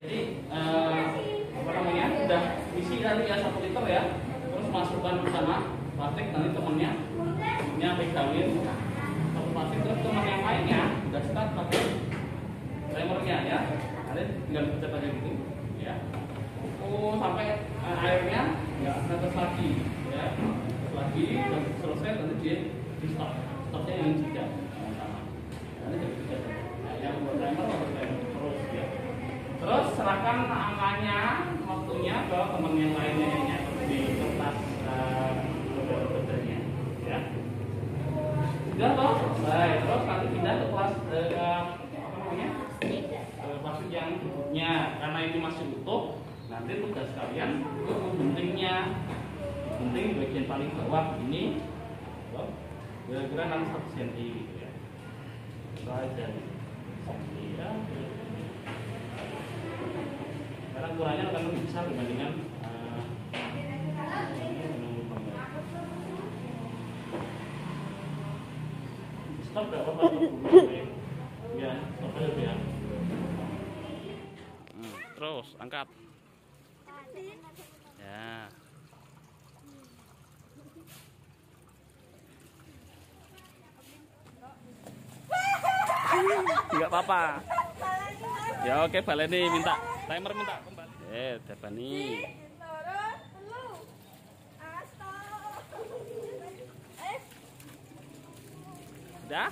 Jadi apa namanya, udah isi tadi ya 1 liter ya, terus masukkan bersama plastik, nanti temennya pegangin satu plastik, terus teman yang lainnya udah start pakai timernya ya, nanti tinggal pencet aja gitu ya. Sampai airnya nggak netes lagi ya, netes lagi dan selesai nanti dia di startnya yang tidak sama, nanti jadi tidak yang buat timer atau timer terus ya. Terus serahkan angkanya, waktunya ke teman yang lainnya yang nyatet di kertas kerjanya ya. Sudah toh selesai. Terus nanti pindah ke kelas apa namanya, kelas yang berikutnya, karena ini masih utuh. Nanti tugas kalian untuk membentingnya. Benting bagian paling bawah ini kira-kira 1 cm gitu ya. Saja ya. Karena ukurannya akan lebih besar dibandingkan stop berapa Pak? Ya, stop aja ya. Terus angkat. Ya. Enggak apa-apa. Ya oke, baleni minta. Timer minta kembali. Dabani. Udah?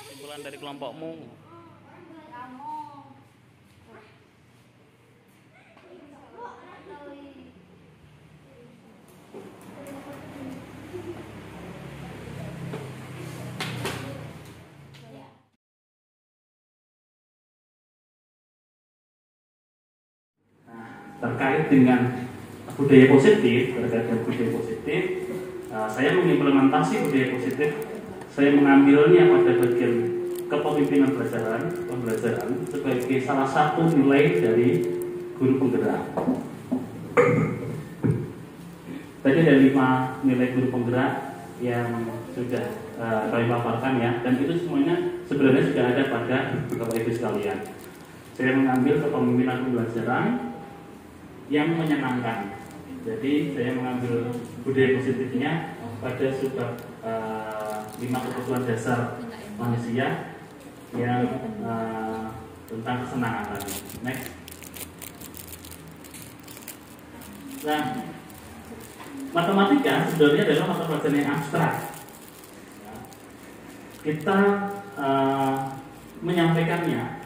Kumpulan dari kelompokmu. Terkait dengan budaya positif, saya mengimplementasi budaya positif. Saya mengambilnya pada bagian kepemimpinan pembelajaran sebagai salah satu nilai dari guru penggerak. Tadi ada 5 nilai guru penggerak yang sudah kami paparkan ya, dan itu semuanya sebenarnya sudah ada pada Bapak Ibu sekalian. Saya mengambil kepemimpinan pembelajaran yang menyenangkan. Jadi saya mengambil budaya positifnya pada sebab 5 kebutuhan dasar manusia yang tentang kesenangan tadi. Next. Nah, matematika sebenarnya adalah mata pelajaran yang abstrak. Kita menyampaikannya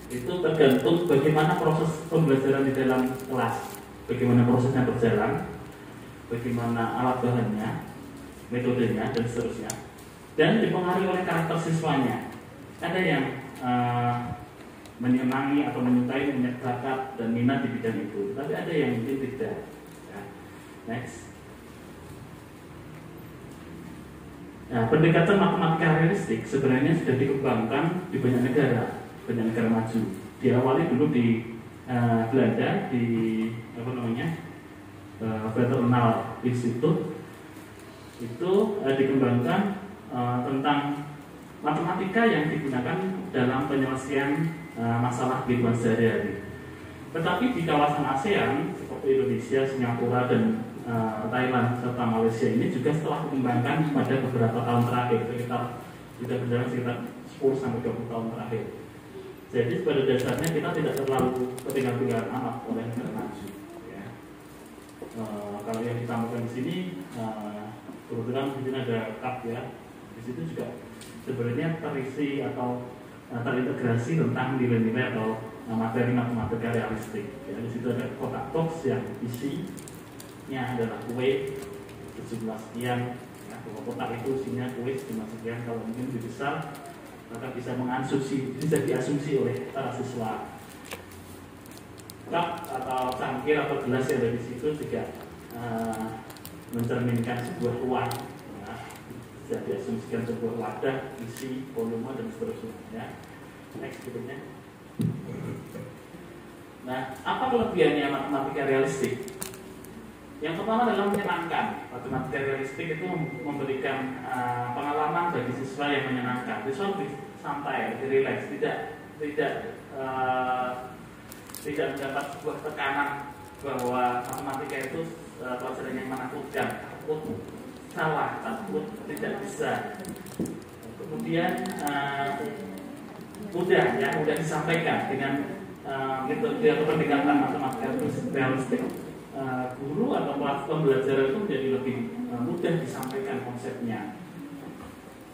itu tergantung bagaimana proses pembelajaran di dalam kelas, bagaimana prosesnya berjalan, bagaimana alat bahannya, metodenya, dan seterusnya, dan dipengaruhi oleh karakter siswanya. Ada yang menyenangi atau menyukai, punya bakat dan minat di bidang itu, tapi ada yang mungkin tidak ya. Next. Nah, pendekatan matematika realistik sebenarnya sudah dikembangkan di banyak negara maju. Diawali dulu di Belanda, di apa namanya, Fraternal Institute. Itu dikembangkan tentang matematika yang digunakan dalam penyelesaian masalah kehidupan sehari-hari. Tetapi di kawasan ASEAN seperti Indonesia, Singapura, dan Thailand serta Malaysia ini juga setelah dikembangkan pada beberapa tahun terakhir, sudah berjalan sekitar 10-20 tahun terakhir. Jadi pada dasarnya kita tidak terlalu ketinggalan amat oleh negara maju. Ya. Kalau yang ditampilkan di sini, kebetulan di sini ada cup ya. Di situ juga sebenarnya terisi atau terintegrasi tentang nilai-nilai atau materi matematika realistik. Ya, di situ ada kotak box yang isinya adalah kue sejumlah sekian. Ya, kotak itu isinya kue sejumlah sekian. Kalau mungkin lebih besar, maka bisa mengasumsi, bisa diasumsi oleh para siswa cup atau cangkir atau gelas yang ada di situ juga mencerminkan sebuah ruang, bisa diasumsikan sebuah wadah, isi, volume dan seterusnya. Ya. Next berikutnya. Nah, apa kelebihannya matematika realistik? Yang pertama adalah menyenangkan. Matematika realistik itu memberikan pengalaman bagi siswa yang menyenangkan. Siswa lebih santai, lebih rileks, tidak mendapat sebuah tekanan bahwa matematika itu pelajaran yang menakutkan, takut salah, takut tidak bisa. Kemudian mudah disampaikan dengan metode atau pendekatan matematika realistik. Guru atau kelas pembelajaran itu menjadi lebih mudah disampaikan konsepnya,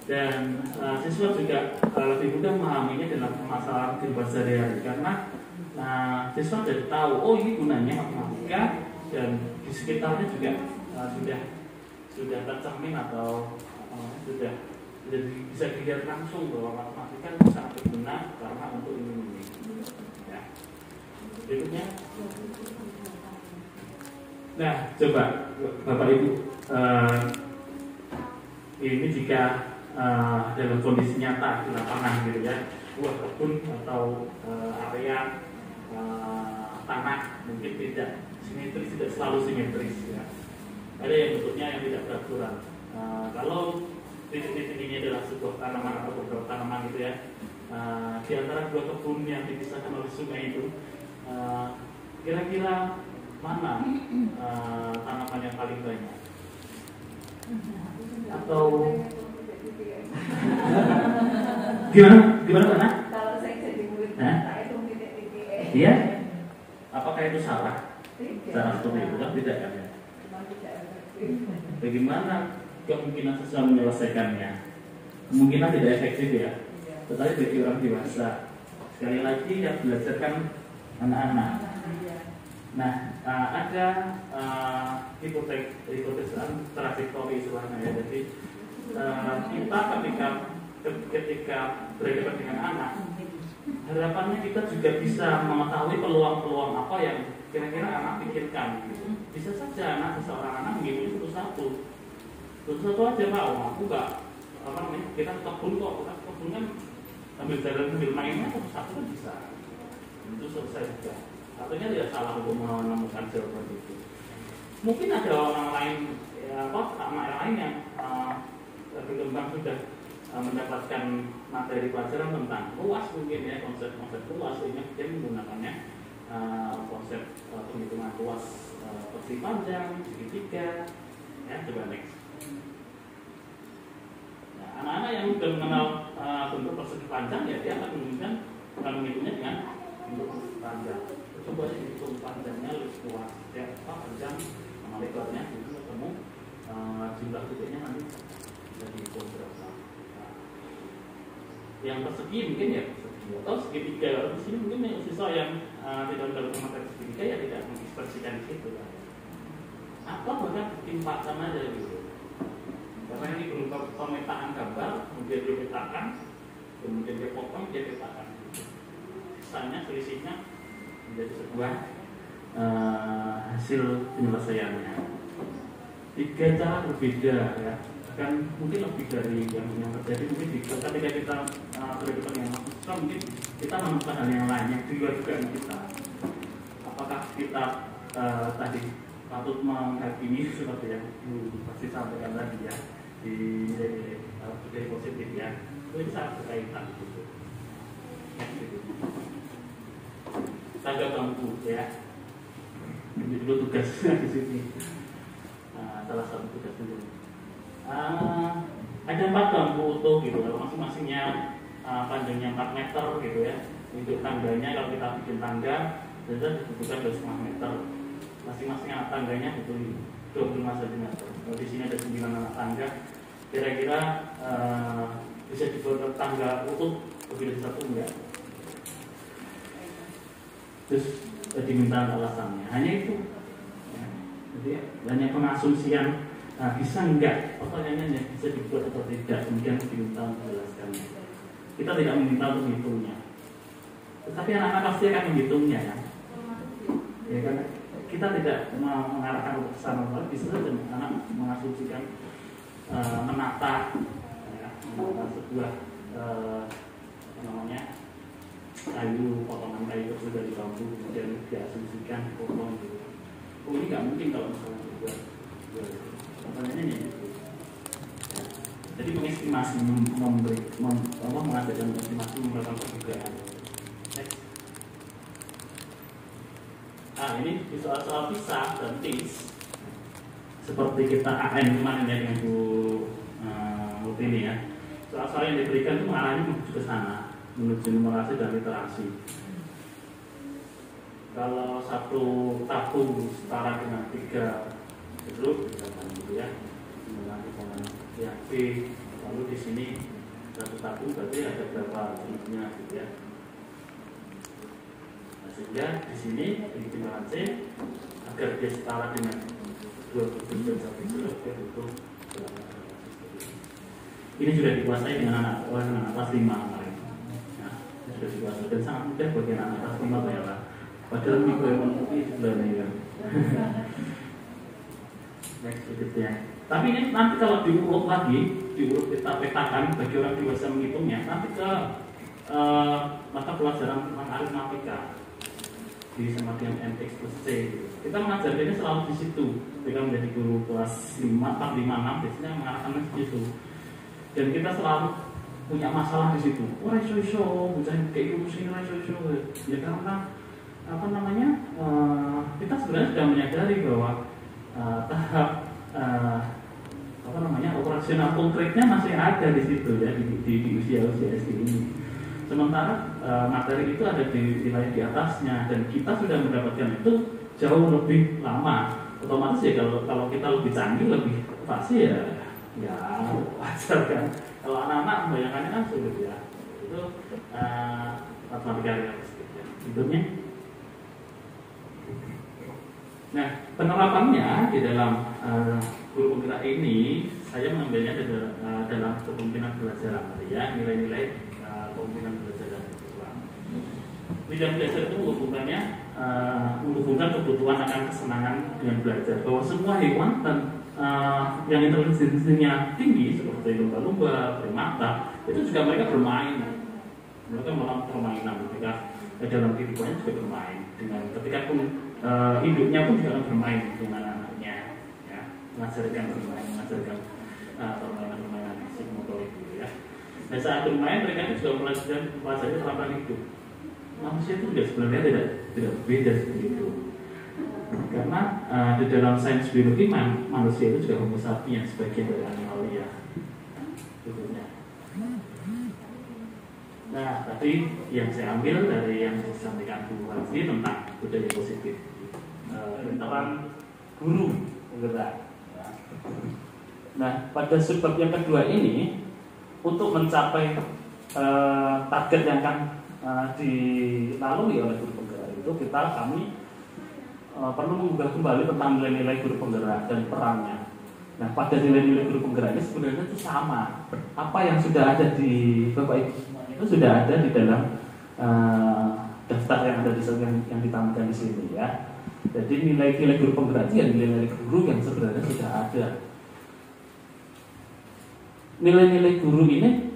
dan siswa juga lebih mudah memahaminya dalam permasalahan kehidupan sehari-hari karena siswa jadi tahu, oh ini gunanya matematika, dan di sekitarnya juga sudah tercermin atau sudah bisa dilihat langsung bahwa matematika itu sangat berguna karena untuk ini. Ya. Berikutnya. Nah, coba Bapak Ibu, ini jika dalam kondisi nyata di lapangan gitu ya, buah kebun atau area tanah mungkin tidak simetris, tidak selalu simetris ya. Ada yang bentuknya yang tidak beraturan. Kalau titik-titik ini adalah sebuah tanaman atau beberapa tanaman gitu ya, di antara dua kebun yang dipisahkan oleh sungai itu, kira-kira mana tanaman yang paling banyak? Atau gimana mana? Kalau saya jadi murid, saya itu titik-titik. Iya. Apakah itu salah? Cara seperti itu kan tidak kan ya? Bagaimana kemungkinan seseorang menyelesaikannya? Kemungkinan tidak efektif ya. Tetapi bagi orang dewasa, sekali lagi yang belajarkan anak-anak. Nah, ada hipotesis trajektori istilahnya ya. Jadi kita ketika berhadapan dengan anak, harapannya kita juga bisa mengetahui peluang-peluang apa yang kira-kira anak pikirkan. Bisa saja seseorang anak mengikuti satu-satu aja, Pak. Oh, aku nggak kita kebun kok, kita kebun kan sambil jalan sambil mainnya satu-satu kan bisa. Itu selesai juga. Artinya tidak salah untuk menemukan jawaban itu. Mungkin ada orang lain, anak lain yang berkembang sudah mendapatkan materi pelajaran tentang luas mungkin ya, konsep-konsep luas, sehingga dia menggunakannya konsep penghitungan luas, persegi panjang, segitiga, ya. Coba next. Nah, anak-anak yang sudah mengenal bentuk persegi panjang ya, dia akan menghitungnya dengan bentuk persegi panjang. Coba hitung panjangnya lebih luas, ya, panjang sama lebarnya itu ketemu, jumlah titiknya nanti bisa dihitung berapa. Yang persegi mungkin ya persegi atau segitiga. Di sini mungkin siswa yang tidak mendapatkan materi segitiga ya tidak mengekspresikan di situ kan. Atau bahkan timpakan aja gitu. Karena ini berupa pemetaan gambar, kemudian dia petakan, kemudian dia potong, dia petakan. Sisanya selisihnya menjadi sebuah hasil penyelesaiannya. 3 cara berbeda ya. Kan mungkin lebih dari yang terjadi mungkin ketika kita berhadapan dengan mahasiswa, mungkin kita menemukan hal yang lain yang di luar juga kita. Apakah kita tadi patut menghakimi seperti yang pasti sampaikan tadi ya di budaya positif ya, itu sangat berkaitan gitu. Tangga bambu ya, ini dulu tugasnya di sini. Salah satu tugas dulu. Ada 4 bambu utuh gitu, kalau masing-masingnya panjangnya 4 meter gitu ya. Untuk tangganya kalau kita bikin tangga, dan dibutuhkan 2,5 meter. Masing-masing anak tangganya butuh 25 cm. Kalau di sini ada 9 anak tangga, kira-kira bisa dibuat tangga utuh lebih dari 1 enggak? Terus diminta alasannya, hanya itu. Ya, jadi hanya pengasumsian. Bisa enggak? Pertanyaannya bisa dibuat atau tidak, kemudian diminta untuk menjelaskannya. Kita tidak meminta untuk menghitungnya, tetapi anak-anak pasti akan menghitungnya ya. Ya kan kita tidak mengarahkan ke sana, bisa saja anak mengasumsikan menata ya, menata sebuah kayu, potongan kayu kecil dari bambu, kemudian diasumsikan potong gitu. Oh ini nggak mungkin kalau misalnya dibuat pertanyaannya ya. Jadi mengestimasi mengajarkan mengestimasi melakukan perdugaan. Nah ini soal-soal pisah dan tis seperti kita AN kemarin ya dengan Bu Mutini ya. Soal-soal yang diberikan itu mengarahnya menuju ke sana, menuju numerasi dan literasi. Kalau satu tabung setara dengan 3 huruf, misalkan gitu ya, dengan ya B, lalu di sini satu tabung berarti ada berapa hurufnya gitu ya. Nah, sehingga di sini di timbangan C agar dia setara dengan 2 huruf dan 1 huruf dia butuh. Ini sudah dikuasai dengan anak kelas 5 kemarin. Nah, sudah dikuasai dan sangat mudah bagi anak kelas 5 ternyata. Padahal minggu yang itu sebenarnya ya. Next berikutnya. Tapi ini nanti kalau diurut lagi, diurut kita petakan bagi orang dewasa menghitungnya, nanti ke mata pelajaran tentang aritmatika di semacam MX plus C. Kita mengajarkannya selalu di situ. Ketika menjadi guru kelas 5, 4, 5, 6 biasanya mengarahkan di situ. Dan kita selalu punya masalah di situ. Wah, iso-iso, bocah kayak gitu sih, iso-iso. Ya karena kita sebenarnya sudah menyadari bahwa tahap operasional konkretnya masih ada di situ ya di usia SD ini. Sementara materi itu ada di wilayah di atasnya dan kita sudah mendapatkan itu jauh lebih lama. Otomatis ya kalau kita lebih canggih, lebih pasti ya wajar kan. Kalau anak-anak membayangkannya kan sulit ya. Itu matematika realistik ya. Hidupnya. Nah, penerapannya di dalam guru penggerak ini saya mengambilnya dalam kepemimpinan belajar ya, nilai-nilai kepemimpinan belajar dan kebutuhan. Bidang belajar itu menghubungkan kebutuhan akan kesenangan dengan belajar. Bahwa semua hewan dan yang intelijensinya tinggi seperti lumba-lumba, primata, itu juga mereka bermain. Mereka melakukan permainan ketika dalam kehidupannya juga bermain dengan ketika pun induknya pun juga bermain dengan anaknya, ya, mengajarkan bermain, mengajarkan permainan psikomotorik gitu ya. Dan saat bermain mereka itu juga mempelajari terapan hidup. Manusia itu juga sebenarnya tidak beda seperti itu. Karena di dalam sains biologi manusia itu juga homo sapiens sebagian dari animalia. Berikutnya. Nah, tadi yang saya ambil dari yang disampaikan Bu Hansi tentang budaya positif. Tentang guru penggerak. Nah, pada subbab yang kedua ini untuk mencapai target yang akan dilalui oleh guru penggerak itu kami perlu mengunggah kembali tentang nilai-nilai guru penggerak dan perannya. Nah, pada nilai-nilai guru penggerak ini sebenarnya itu sama. Apa yang sudah ada di Bapak Ibu itu sudah ada di dalam daftar yang ada di yang ditampilkan di sini ya. Jadi nilai-nilai guru penggerak itu ya nilai-nilai guru yang sebenarnya sudah ada. Nilai-nilai guru ini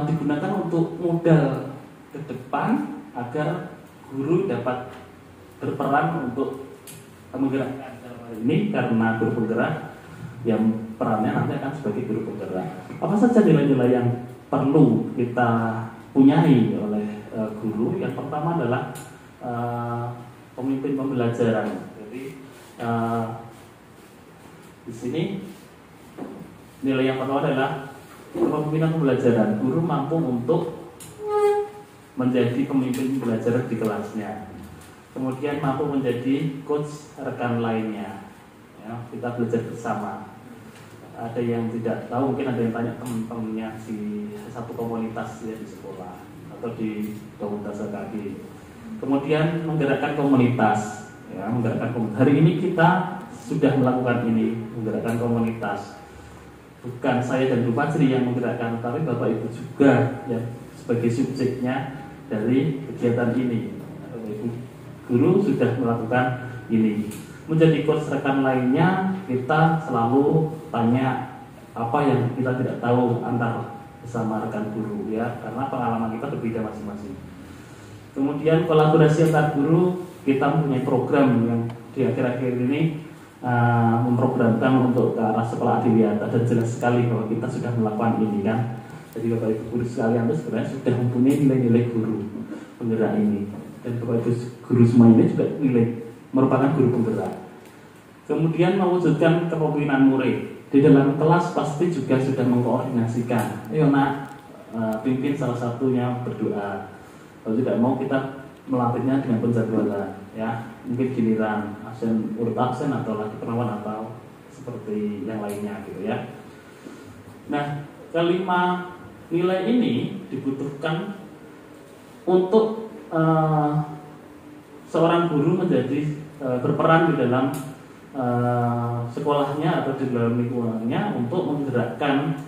digunakan untuk modal ke depan agar guru dapat berperan untuk menggerakkan ini karena guru penggerak yang perannya nanti akan sebagai guru penggerak. Apa saja nilai-nilai yang perlu kita punyai oleh guru? Yang pertama adalah pemimpin pembelajaran. Jadi di sini nilai yang pertama adalah kepemimpinan pembelajaran. Guru mampu untuk menjadi pemimpin pembelajaran di kelasnya. Kemudian mampu menjadi coach rekan lainnya. Ya, kita belajar bersama. Ada yang tidak tahu, mungkin ada yang tanya teman-temannya di satu komunitas ya, di sekolah atau di komunitas kaki. Kemudian menggerakkan komunitas, ya, menggerakkan komunitas. Hari ini kita sudah melakukan ini, menggerakkan komunitas. Bukan saya dan Bu Fajri yang menggerakkan, tapi Bapak Ibu juga ya sebagai subjeknya dari kegiatan ini. Bapak Ibu guru sudah melakukan ini. Menjadi coach rekan lainnya, kita selalu tanya apa yang kita tidak tahu antar bersama rekan guru ya, karena pengalaman kita berbeda masing-masing. Kemudian kolaborasi antar guru, kita mempunyai program yang di akhir-akhir ini memprogramkan untuk ke arah sekolah adiwiyata, dan jelas sekali bahwa kita sudah melakukan ini kan. Jadi Bapak Ibu guru sekalian itu sebenarnya sudah mempunyai nilai-nilai guru penggerak ini, dan Bapak Ibu guru semua ini juga merupakan guru penggerak. Kemudian mewujudkan kepemimpinan murid di dalam kelas pasti juga sudah mengkoordinasikan. Ayo nak, pimpin salah satunya berdoa. Kalau tidak mau kita melatihnya dengan penjadwalan, ya mungkin giliran absen urut absen atau lagi perawan atau seperti yang lainnya gitu ya. Nah, kelima nilai ini dibutuhkan untuk seorang guru menjadi berperan di dalam sekolahnya atau di dalam lingkungannya untuk menggerakkan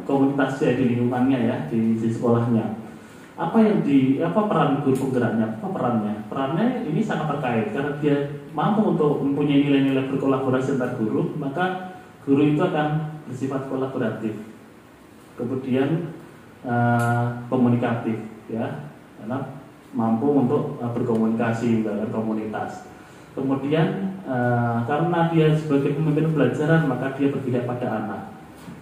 komunitas di lingkungannya ya, di sekolahnya. Apa peran guru penggeraknya? Apa perannya? Perannya ini sangat terkait karena dia mampu untuk mempunyai nilai-nilai berkolaborasi antar guru, maka guru itu akan bersifat kolaboratif. Kemudian komunikatif ya, karena mampu untuk berkomunikasi dengan komunitas. Kemudian karena dia sebagai pemimpin pembelajaran, maka dia berpihak pada anak.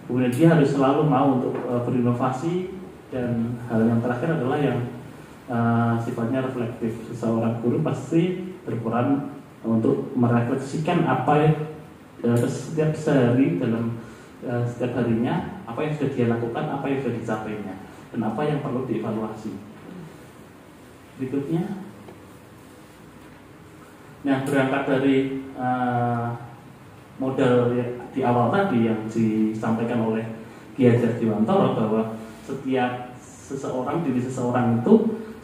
Kemudian dia harus selalu mau untuk berinovasi, dan hal yang terakhir adalah yang sifatnya reflektif. Seseorang guru pasti berperan untuk merefleksikan apa yang setiap sehari dalam setiap harinya, apa yang sudah dia lakukan, apa yang sudah dicapainya, dan apa yang perlu dievaluasi. Berikutnya. Nah, berangkat dari modal di awal tadi yang disampaikan oleh Ki Hajar Dewantara bahwa setiap diri seseorang itu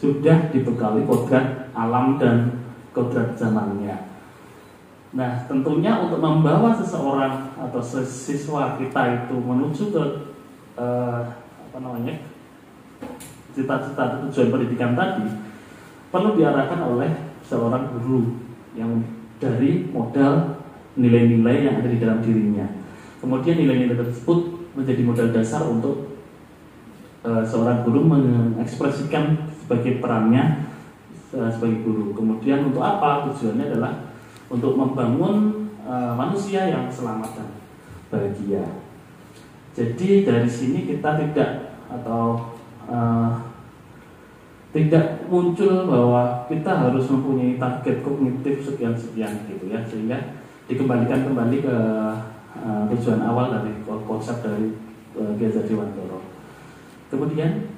sudah dibekali kodrat alam dan kodrat zamannya. Nah, tentunya untuk membawa seseorang atau siswa kita itu menuju ke cita-cita tujuan pendidikan tadi perlu diarahkan oleh seorang guru yang dari modal nilai-nilai yang ada di dalam dirinya. Kemudian nilai-nilai tersebut menjadi modal dasar untuk seorang guru mengekspresikan sebagai perannya sebagai guru. Kemudian untuk apa? Tujuannya adalah untuk membangun manusia yang selamat dan bahagia. Jadi dari sini kita tidak muncul bahwa kita harus mempunyai target kognitif sekian-sekian gitu ya, sehingga dikembalikan kembali ke tujuan awal dari konsep dari Ki Hajar Dewantara. Kemudian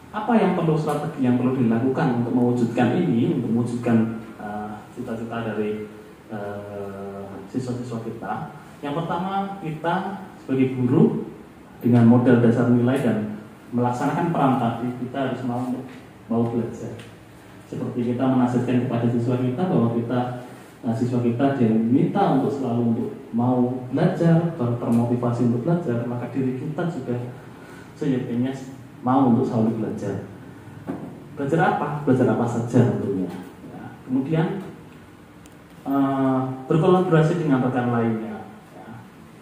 apa yang perlu strategi yang perlu dilakukan untuk mewujudkan ini, untuk mewujudkan cita-cita dari siswa-siswa kita? Yang pertama, kita sebagai guru dengan modal dasar nilai dan melaksanakan peran tadi, kita harus mau belajar. Seperti kita menasihatkan kepada siswa kita bahwa siswa kita diminta untuk selalu mau belajar, termotivasi untuk belajar, maka diri kita juga seyogyanya mau untuk selalu belajar. Belajar apa? Belajar apa saja tentunya. Ya. Kemudian berkolaborasi dengan rekan lainnya. Ya.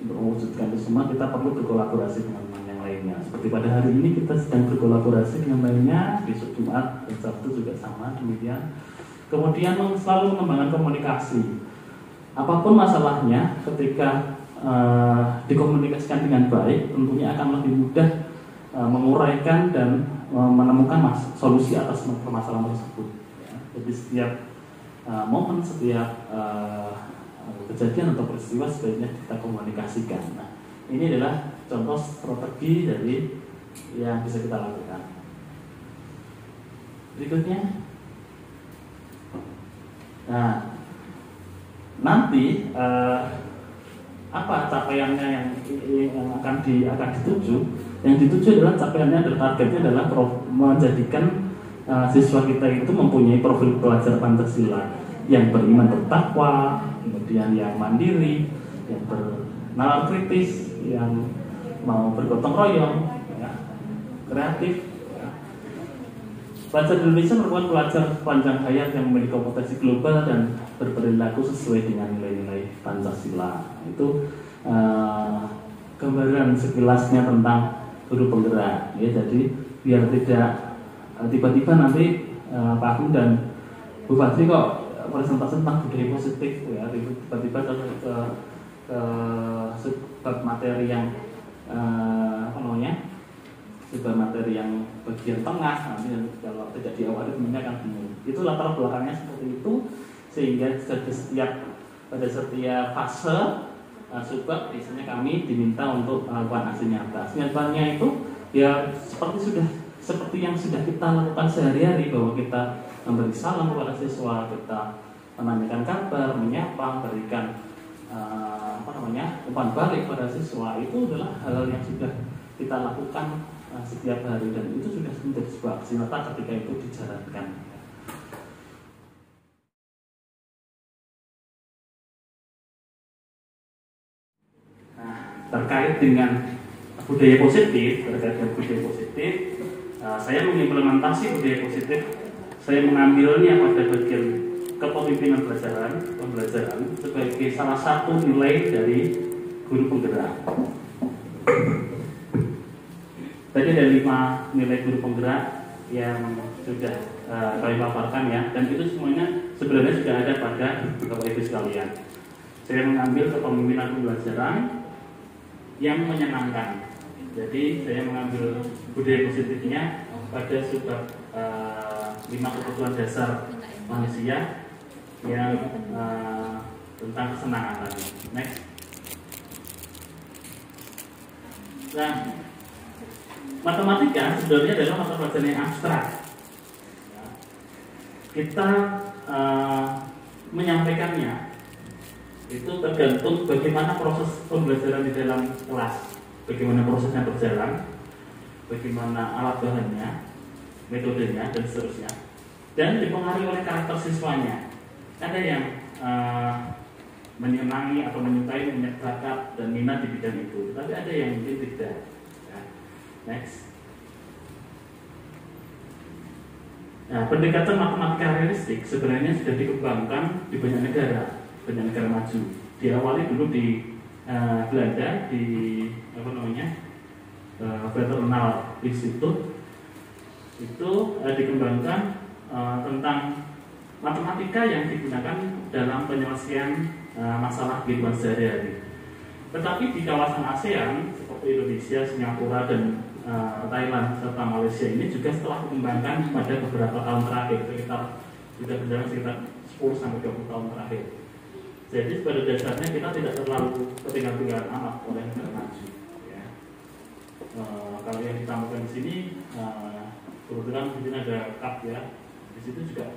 Untuk mewujudkan itu semua kita perlu berkolaborasi dengan yang lainnya. Seperti pada hari ini kita sedang berkolaborasi dengan lainnya, besok Jumat dan Sabtu juga sama demikian. Kemudian selalu mengembangkan komunikasi. Apapun masalahnya, ketika dikomunikasikan dengan baik, tentunya akan lebih mudah menguraikan dan menemukan solusi atas permasalahan tersebut. Ya. Jadi setiap momen, setiap kejadian atau peristiwa sebaiknya kita komunikasikan. Nah, ini adalah contoh strategi dari yang bisa kita lakukan. Berikutnya, nah nanti apa capaiannya yang akan dituju? Yang dituju adalah capaiannya adalah targetnya adalah menjadikan siswa kita itu mempunyai profil pelajar Pancasila yang beriman bertakwa, kemudian yang mandiri, yang bernalar kritis, yang mau bergotong royong, ya, kreatif. Ya. Pelajar Indonesia merupakan pelajar sepanjang hayat yang memiliki kompetensi global dan berperilaku sesuai dengan nilai-nilai Pancasila. Itu gambaran sekilasnya tentang guru penggerak. Ya, jadi biar tidak tiba-tiba nanti Pak Agung dan Bu Fadri kok presentasi tentang budaya positif ya, tiba-tiba ke sebab materi yang sebuah materi yang bagian tengah nanti kalau tidak diawali temennya akan bingung. Itu latar belakangnya seperti itu, sehingga pada setiap fase subbab biasanya kami diminta untuk melakukan aksi nyata. Aksi nyatanya itu ya seperti yang sudah kita lakukan sehari-hari, bahwa kita memberi salam kepada siswa, kita menanyakan kabar, menyapa, berikan umpan balik pada siswa. Itu adalah hal yang sudah kita lakukan setiap hari, dan itu sudah menjadi sebuah aksi nyata ketika itu dijalankan. Nah, terkait dengan budaya positif, saya mengimplementasi budaya positif. Saya mengambilnya pada bagian kepemimpinan pembelajaran sebagai salah satu nilai dari guru penggerak. Tadi ada 5 nilai guru penggerak yang sudah kami paparkan ya, dan itu semuanya sebenarnya sudah ada pada Bapak Ibu sekalian. Saya mengambil kepemimpinan pembelajaran yang menyenangkan. Jadi saya mengambil budaya positifnya pada subbab 5 kebutuhan dasar manusia yang tentang kesenangan tadi. Next. Nah, matematika sebenarnya adalah mata pelajaran yang abstrak. Kita menyampaikannya itu tergantung bagaimana proses pembelajaran di dalam kelas, bagaimana prosesnya berjalan, bagaimana alat bahannya, metodenya, dan seterusnya, dan dipengaruhi oleh karakter siswanya. Ada yang menyenangi atau menyukai, punya bakat dan minat di bidang itu, tapi ada yang mungkin tidak. Next. Nah, pendekatan matematika realistik sebenarnya sudah dikembangkan di banyak negara maju. Diawali dulu di Belanda, di Federal Institute. Itu dikembangkan tentang matematika yang digunakan dalam penyelesaian masalah kehidupan sehari-hari. Tetapi di kawasan ASEAN seperti Indonesia, Singapura, dan Thailand serta Malaysia ini juga setelah dikembangkan pada beberapa tahun terakhir, sudah berjalan sekitar 10-20 tahun terakhir. Jadi pada dasarnya kita tidak terlalu ketinggalan amat oleh negara maju. Ya. Kalau yang ditampilkan di sini, kebetulan di sini ada cup ya. Di situ juga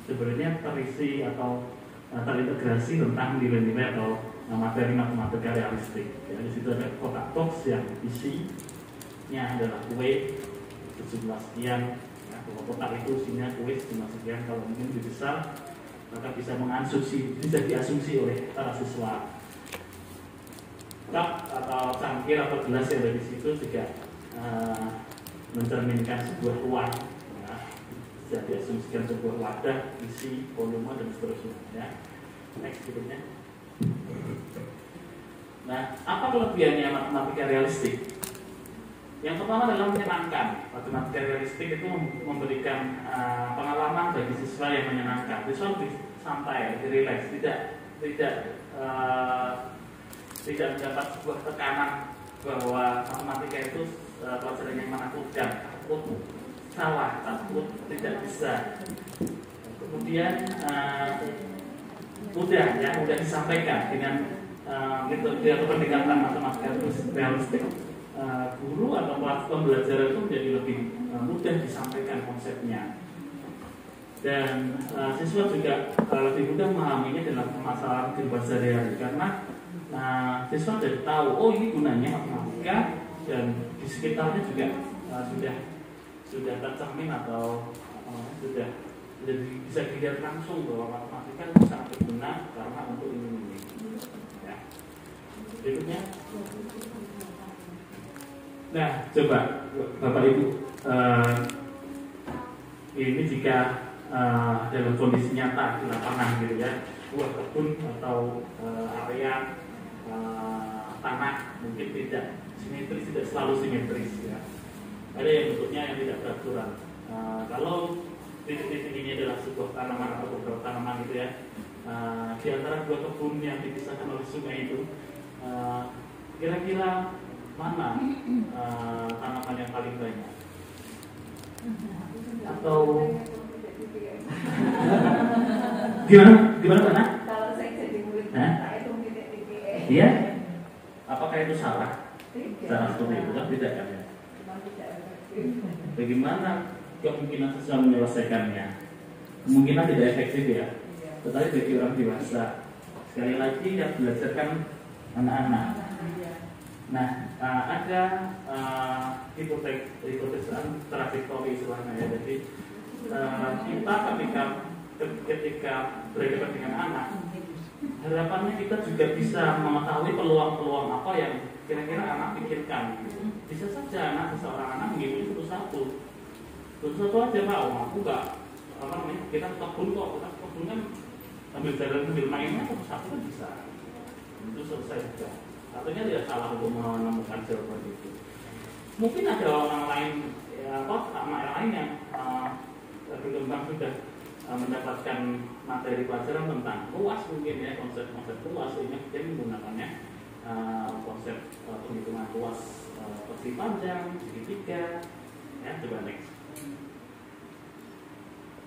sebenarnya terisi atau terintegrasi tentang nilai-nilai atau materi matematika realistik. Ya, di situ ada kotak box yang isinya adalah kue sejumlah sekian. Ya, kalau kotak itu isinya kue sejumlah sekian, kalau mungkin lebih besar maka bisa diasumsi oleh para siswa. Cup atau cangkir atau gelas yang ada di situ juga mencerminkan sebuah ruang. Ya, bisa diasumsikan sebuah wadah, isi, volume, dan seterusnya. Ya. Next berikutnya. Nah, apa kelebihannya matematika realistik? Yang pertama adalah menyenangkan. Matematika realistik itu memberikan pengalaman bagi siswa yang menyenangkan. Siswa lebih santai, lebih rileks, tidak mendapat sebuah tekanan bahwa matematika itu pelajaran yang menakutkan, takut salah, takut tidak bisa. Kemudian mudah disampaikan dengan metode atau pendekatan matematika realistik. Guru atau pembelajaran itu menjadi lebih mudah disampaikan konsepnya, dan siswa juga lebih mudah memahaminya dalam permasalahan kehidupan sehari-hari, karena siswa sudah tahu ini gunanya matematika, dan di sekitarnya juga sudah tercermin atau sudah bisa dilihat langsung bahwa matematika itu sangat berguna karena untuk ini. Ya. Berikutnya. Nah, coba Bapak Ibu ini jika dalam kondisi nyata di lapangan gitu ya, buah kebun atau area tanah mungkin tidak simetris, tidak selalu simetris ya. Ada yang bentuknya yang tidak beraturan. Kalau titik-titik ini adalah sebuah tanaman atau beberapa tanaman gitu ya, di antara dua kebun yang dipisahkan oleh sungai itu, kira-kira mana tanaman yang paling banyak? Atau gimana mana? Kalau saya jadi murid saya itu titik-titik. Iya. Apakah itu salah? Salah seperti itu kan tidak kan ya? Bagaimana kemungkinan seseorang menyelesaikannya? Kemungkinan tidak efektif ya. Tetapi bagi orang dewasa, sekali lagi yang belajarkan anak-anak. Nah, ada hipotesis trajektori istilahnya ya. Jadi kita ketika berhadapan dengan anak, harapannya kita juga bisa mengetahui peluang-peluang apa yang kira-kira anak pikirkan. Bisa saja seseorang anak mengikuti satu-satu aja, mau aku nggak kita kebun kok, kita kebun kan sambil jalan sambil mainnya satu kan bisa, itu selesai juga. Artinya tidak salah untuk menemukan jawaban itu. Mungkin ada orang lain anak lain yang berkembang sudah mendapatkan materi pelajaran tentang luas mungkin ya, konsep luas, sehingga dia menggunakannya konsep penghitungan luas persegi panjang, segitiga ya. Coba next.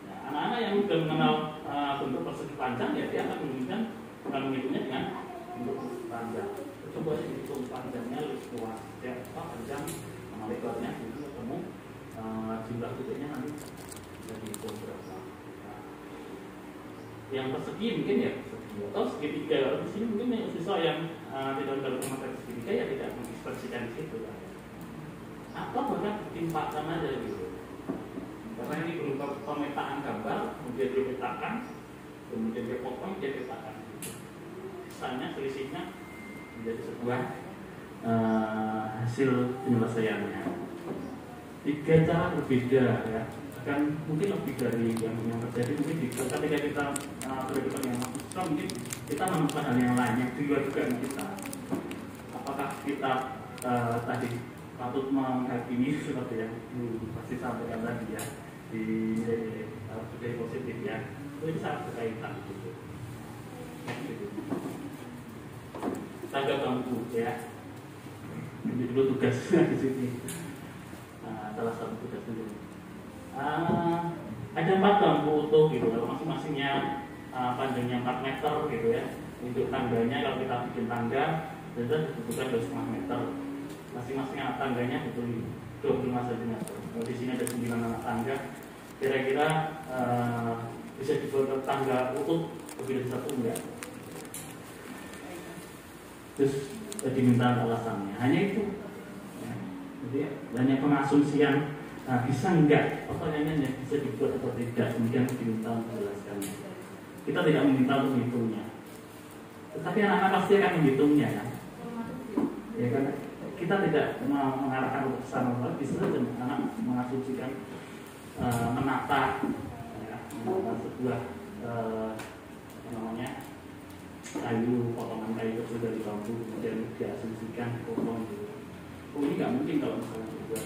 Nah, anak-anak yang sudah mengenal bentuk persegi panjang ya, dia akan menghitungnya dengan bentuk persegi panjang. Coba hitung panjangnya luas ya, panjang sama lebarnya itu ketemu, jumlah titiknya nanti jadi berapa. Yang persegi mungkin ya persegi atau segitiga. Kalau di sini mungkin yang siswa yang tidak dalam materi segitiga ya tidak mengekspresikan di situ kan. Atau bahkan timpakan aja gitu. Karena ini berupa pemetaan gambar, kemudian dipetakan, kemudian dipotong, dia petakan. Sisanya selisihnya menjadi sebuah hasil penyelesaiannya. 3 cara berbeda ya. Kan mungkin lebih dari yang terjadi mungkin ketika kita berhadapan dengan mahasiswa, mungkin kita menemukan hal yang lain yang juga kita. Apakah kita tadi patut menghakimi seperti yang pasti sampaikan tadi ya, di budaya positif ya, itu sangat berkaitan gitu. Tangga bangku ya, ini dulu tugasnya di sini. Salah satu tugas dulu. Ada 4 bambu utuh gitu, kalau masing-masingnya panjangnya 4 meter gitu ya. Untuk tangganya kalau kita bikin tangga, dan dibutuhkan 2,5 meter. Masing-masing anak tangganya butuh 25 cm. Kalau di sini ada 9 anak tangga, kira-kira bisa dibuat tangga utuh lebih dari 1 enggak? Terus diminta alasannya, hanya itu. Ya. Jadi hanya pengasumsian. Nah, bisa enggak? Pertanyaannya bisa dibuat atau tidak? Kemudian diminta untuk menjelaskannya. Kita tidak meminta untuk menghitungnya, tetapi anak-anak pasti akan menghitungnya kan? Ya kan? Kita tidak mengarahkan untuk kesana, bisa saja anak mengasumsikan menata ya, sebuah kayu, potongan kayu tersebut dari bambu, kemudian diasumsikan potong gitu. Oh, ini nggak mungkin kalau misalnya dibuat.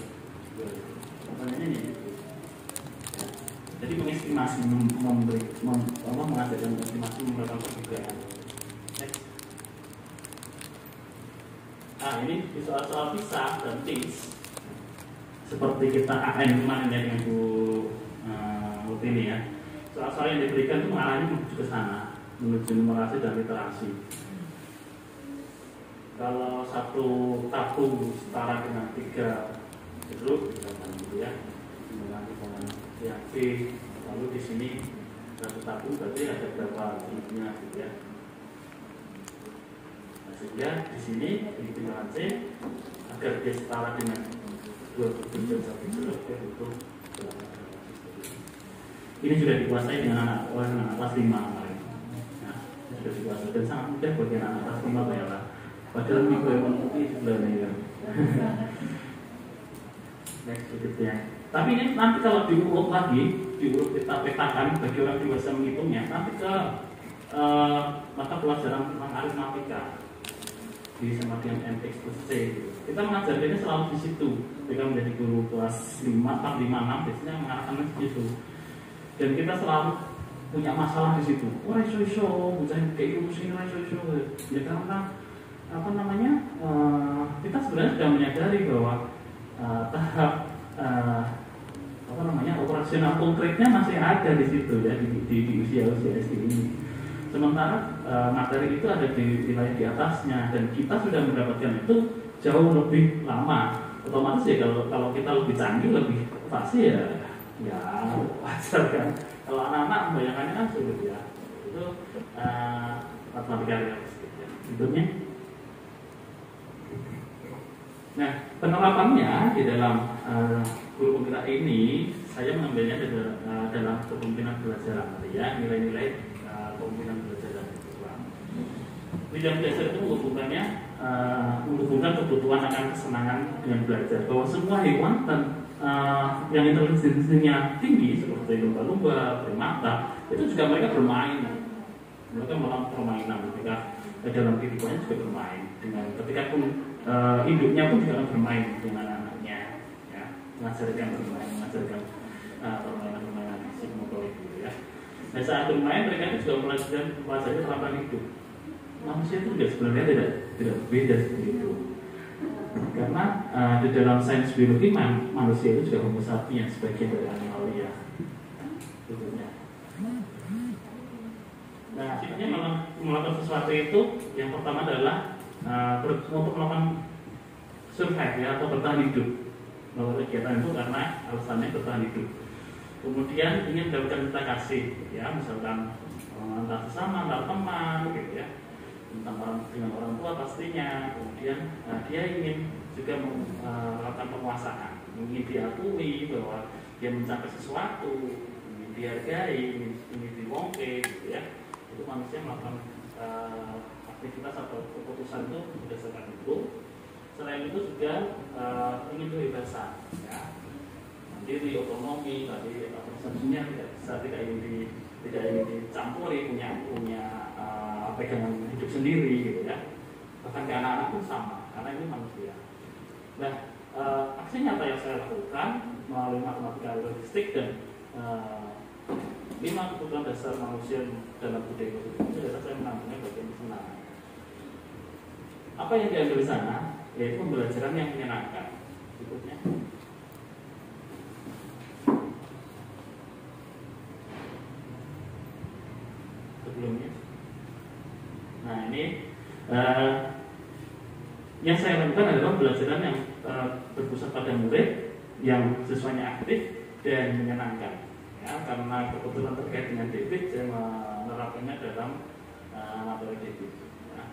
Pertanyaannya itu. Jadi mengestimasi, mengajarkan estimasi, melakukan perkiraan. Ini soal-soal pisah dan things seperti kita AN kemarin ya dengan Bu Mutini ya. Soal-soal yang diberikan itu mengarahnya menuju ke sana, menuju numerasi dan literasi. Kalau satu tabung setara dengan 3 jeruk gitu ya, dengan yang B, lalu di sini satu tabung berarti ada berapa jeruknya gitu ya. Nah, sehingga di sini dihitungan C agar dia setara dengan 2 tabung dan 1 jeruk dia butuh. Ini sudah dikuasai dengan anak kelas 5 kemarin. Nah, sudah dikuasai dan sangat mudah bagi anak kelas 5 bayarlah. Padahal minggu yang putih sebenarnya. Next berikutnya. Tapi ini nanti kalau diurut lagi kita petakan bagi orang dewasa menghitungnya, nanti ke mata pelajaran tentang aritmatika di sama dengan MX plus C. Kita mengajarkannya selalu di situ. Ketika menjadi guru kelas 5, 4, 5, 6 biasanya mengarahkan di situ. Dan kita selalu punya masalah di situ. Oh, iso-iso, bocah kayak rumus ini iso-iso. Ya karena apa namanya? Kita sebenarnya sudah menyadari bahwa tahap apa namanya operasional konkretnya masih ada di situ ya di usia SD ini. Sementara materi itu ada di wilayah di atasnya dan kita sudah mendapatkan itu jauh lebih lama. Otomatis ya kalau kita lebih canggih, lebih pasti ya wajar kan. Kalau anak-anak membayangkannya kan sulit ya. Itu matematika realistik ya. Berikutnya. Nah, penerapannya di dalam kurikulum kita ini saya mengambilnya dalam kepemimpinan belajar ya, nilai-nilai kepemimpinan belajar dan kebutuhan. Bidang belajar itu menghubungkan kebutuhan akan kesenangan dengan belajar. Bahwa semua hewan dan yang intelijensinya tinggi seperti lumba-lumba, primata, itu juga mereka bermain. Mereka melakukan permainan ketika dalam kehidupannya juga bermain. Dengan ketika pun induknya pun juga bermain dengan anaknya, ya, mengajarkan bermain, mengajarkan permainan-permainan psikomotorik gitu ya. Nah saat bermain mereka itu juga pelajari terapan hidup. Manusia itu juga sebenarnya tidak beda seperti itu. Karena di dalam sains biologi manusia itu juga homo sapiens sebagian dari animalia. Tentunya. Nah, sebenarnya melakukan sesuatu itu yang pertama adalah untuk melakukan survive ya atau bertahan hidup. Melakukan kegiatan itu karena alasannya bertahan hidup. Kemudian ingin mendapatkan cinta kasih, ya misalkan antar sesama, antar teman, gitu ya, dengan orang tua pastinya. Kemudian dia ingin juga melakukan penguasaan, ingin diakui bahwa dia mencapai sesuatu, ingin dihargai, ingin diwongke, gitu ya. Itu manusia melakukan aktivitas atau keputusan itu berdasarkan itu. Selain itu juga ingin kebebasan, ya. Mandiri, otonomi, tadi persepsinya tidak ingin dicampuri, punya pegangan hidup sendiri, gitu ya. Bahkan ke anak-anak pun sama, karena ini manusia. Nah, aksi nyata yang saya lakukan melalui matematika logistik dan 5 kebutuhan dasar manusia dalam budaya itu adalah saya menanggung bagian kesenangan. Apa yang diambil di sana? Yaitu pembelajaran yang menyenangkan. Berikutnya. Sebelumnya. Nah ini yang saya lakukan adalah pembelajaran yang berpusat pada murid yang siswanya aktif dan menyenangkan. Ya, karena kebetulan terkait dengan debit, saya menerapkannya dalam materi debit. Ya.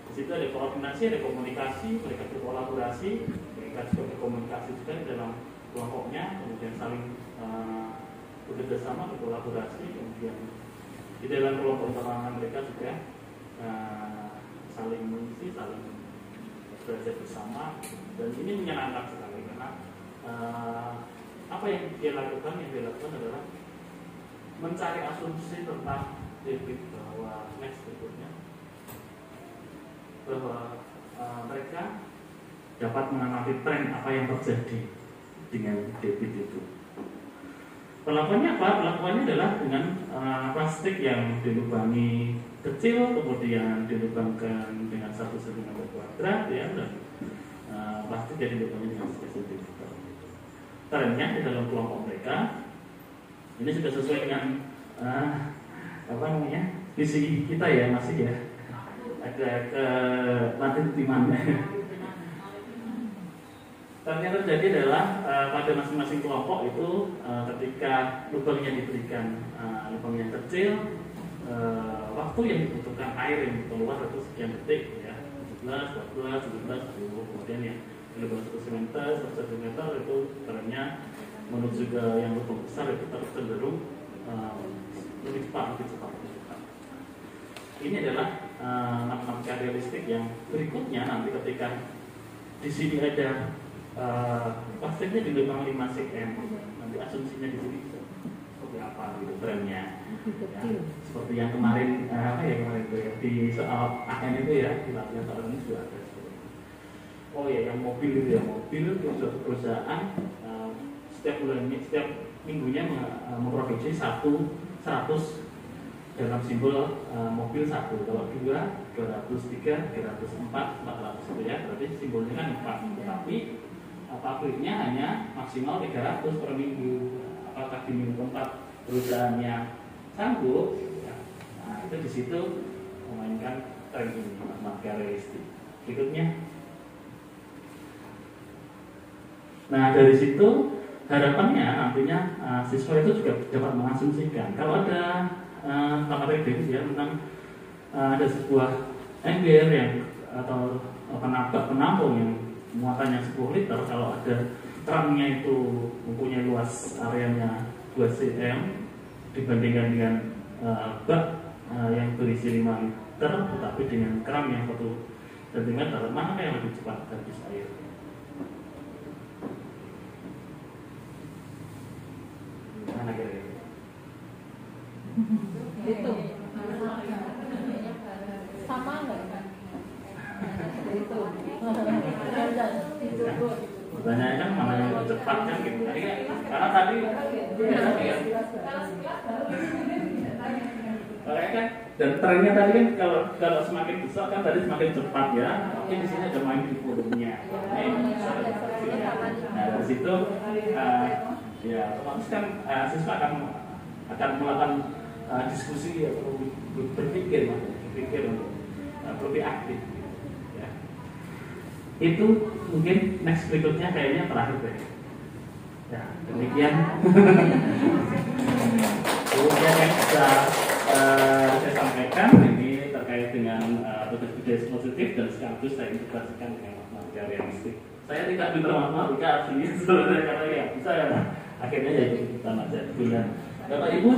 Di situ ada koordinasi, ada komunikasi, mereka berkolaborasi, mereka juga berkomunikasi juga di dalam kelompoknya, kemudian saling bekerja sama, berkolaborasi, kemudian di dalam kelompok internal mereka juga saling mengisi, saling belajar bersama, dan ini menyenangkan sekali karena apa yang dia lakukan adalah mencari asumsi tentang debit bahwa next berikutnya bahwa mereka dapat mengamati tren apa yang terjadi dengan debit itu. Pelakuannya apa? Pelakuannya adalah dengan plastik yang dilubangi kecil, kemudian dilubangkan dengan satu sentimeter kuadrat, ya, dan plastik yang dilubangi dengan 1 sentimeter. Trennya di dalam kelompok mereka ini sudah sesuai dengan visi kita ya, masih ya ada ke nanti timangnya. Yang terjadi adalah pada masing-masing kelompok itu ketika lubangnya diberikan lubang yang kecil, waktu yang dibutuhkan air yang keluar itu sekian detik ya, 11, 12, 17, 10, kemudian yang lubang 1 cm, 1 cm itu trennya menuju ke yang lubang besar itu cenderung lebih cepat. Ini adalah matematika realistik yang berikutnya nanti ketika di sini ada plastiknya di lubang 5 cm, nanti asumsinya di sini seperti apa gitu trennya. Ya, seperti yang kemarin kemarin itu ya di soal AN itu ya, di latihan soal ini juga ada seperti itu. Oh ya, yang mobil itu ya, mobil itu suatu perusahaan setiap bulannya, setiap minggunya memproduksi 100 dalam simbol mobil 1, kalau 2, 203, 304, 400 itu ya, berarti simbolnya kan 4, tetapi pabriknya hanya maksimal 300 per minggu. Apakah di minggu 4 perusahaannya sanggup? Ya. Nah, itu di situ memainkan tren ini, matematika realistik. Berikutnya. Nah, dari situ harapannya nantinya siswa itu juga dapat mengasumsikan kalau ada materi itu ya tentang ada sebuah ember yang atau penampung yang muatannya 10 liter, kalau ada kerannya itu mempunyai luas areanya 2 cm dibandingkan dengan bak yang berisi 5 liter tetapi dengan keran yang 1 cm, mana yang lebih cepat habis air? Mana kira-kira? Itu sama nggak? Itu Pertanyaannya kan mana yang lebih cepat kan gitu. Karena tadi kan dan trennya tadi kan kalau semakin besar kan tadi semakin cepat ya. Oke, di sini ada main di volumenya. Nah dari situ ya otomatis kan siswa akan melakukan diskusi atau berpikir untuk lebih aktif. Ya. Itu mungkin next berikutnya kayaknya terakhir deh. Ya demikian. Kemudian yang bisa saya sampaikan ini terkait dengan tugas budaya positif dan sekaligus saya integrasikan dengan matematika realistik. Saya tidak pintar matematika asli sebenarnya karena ya bisa ya. Akhirnya jadi kita aja bulan. Bapak Ibu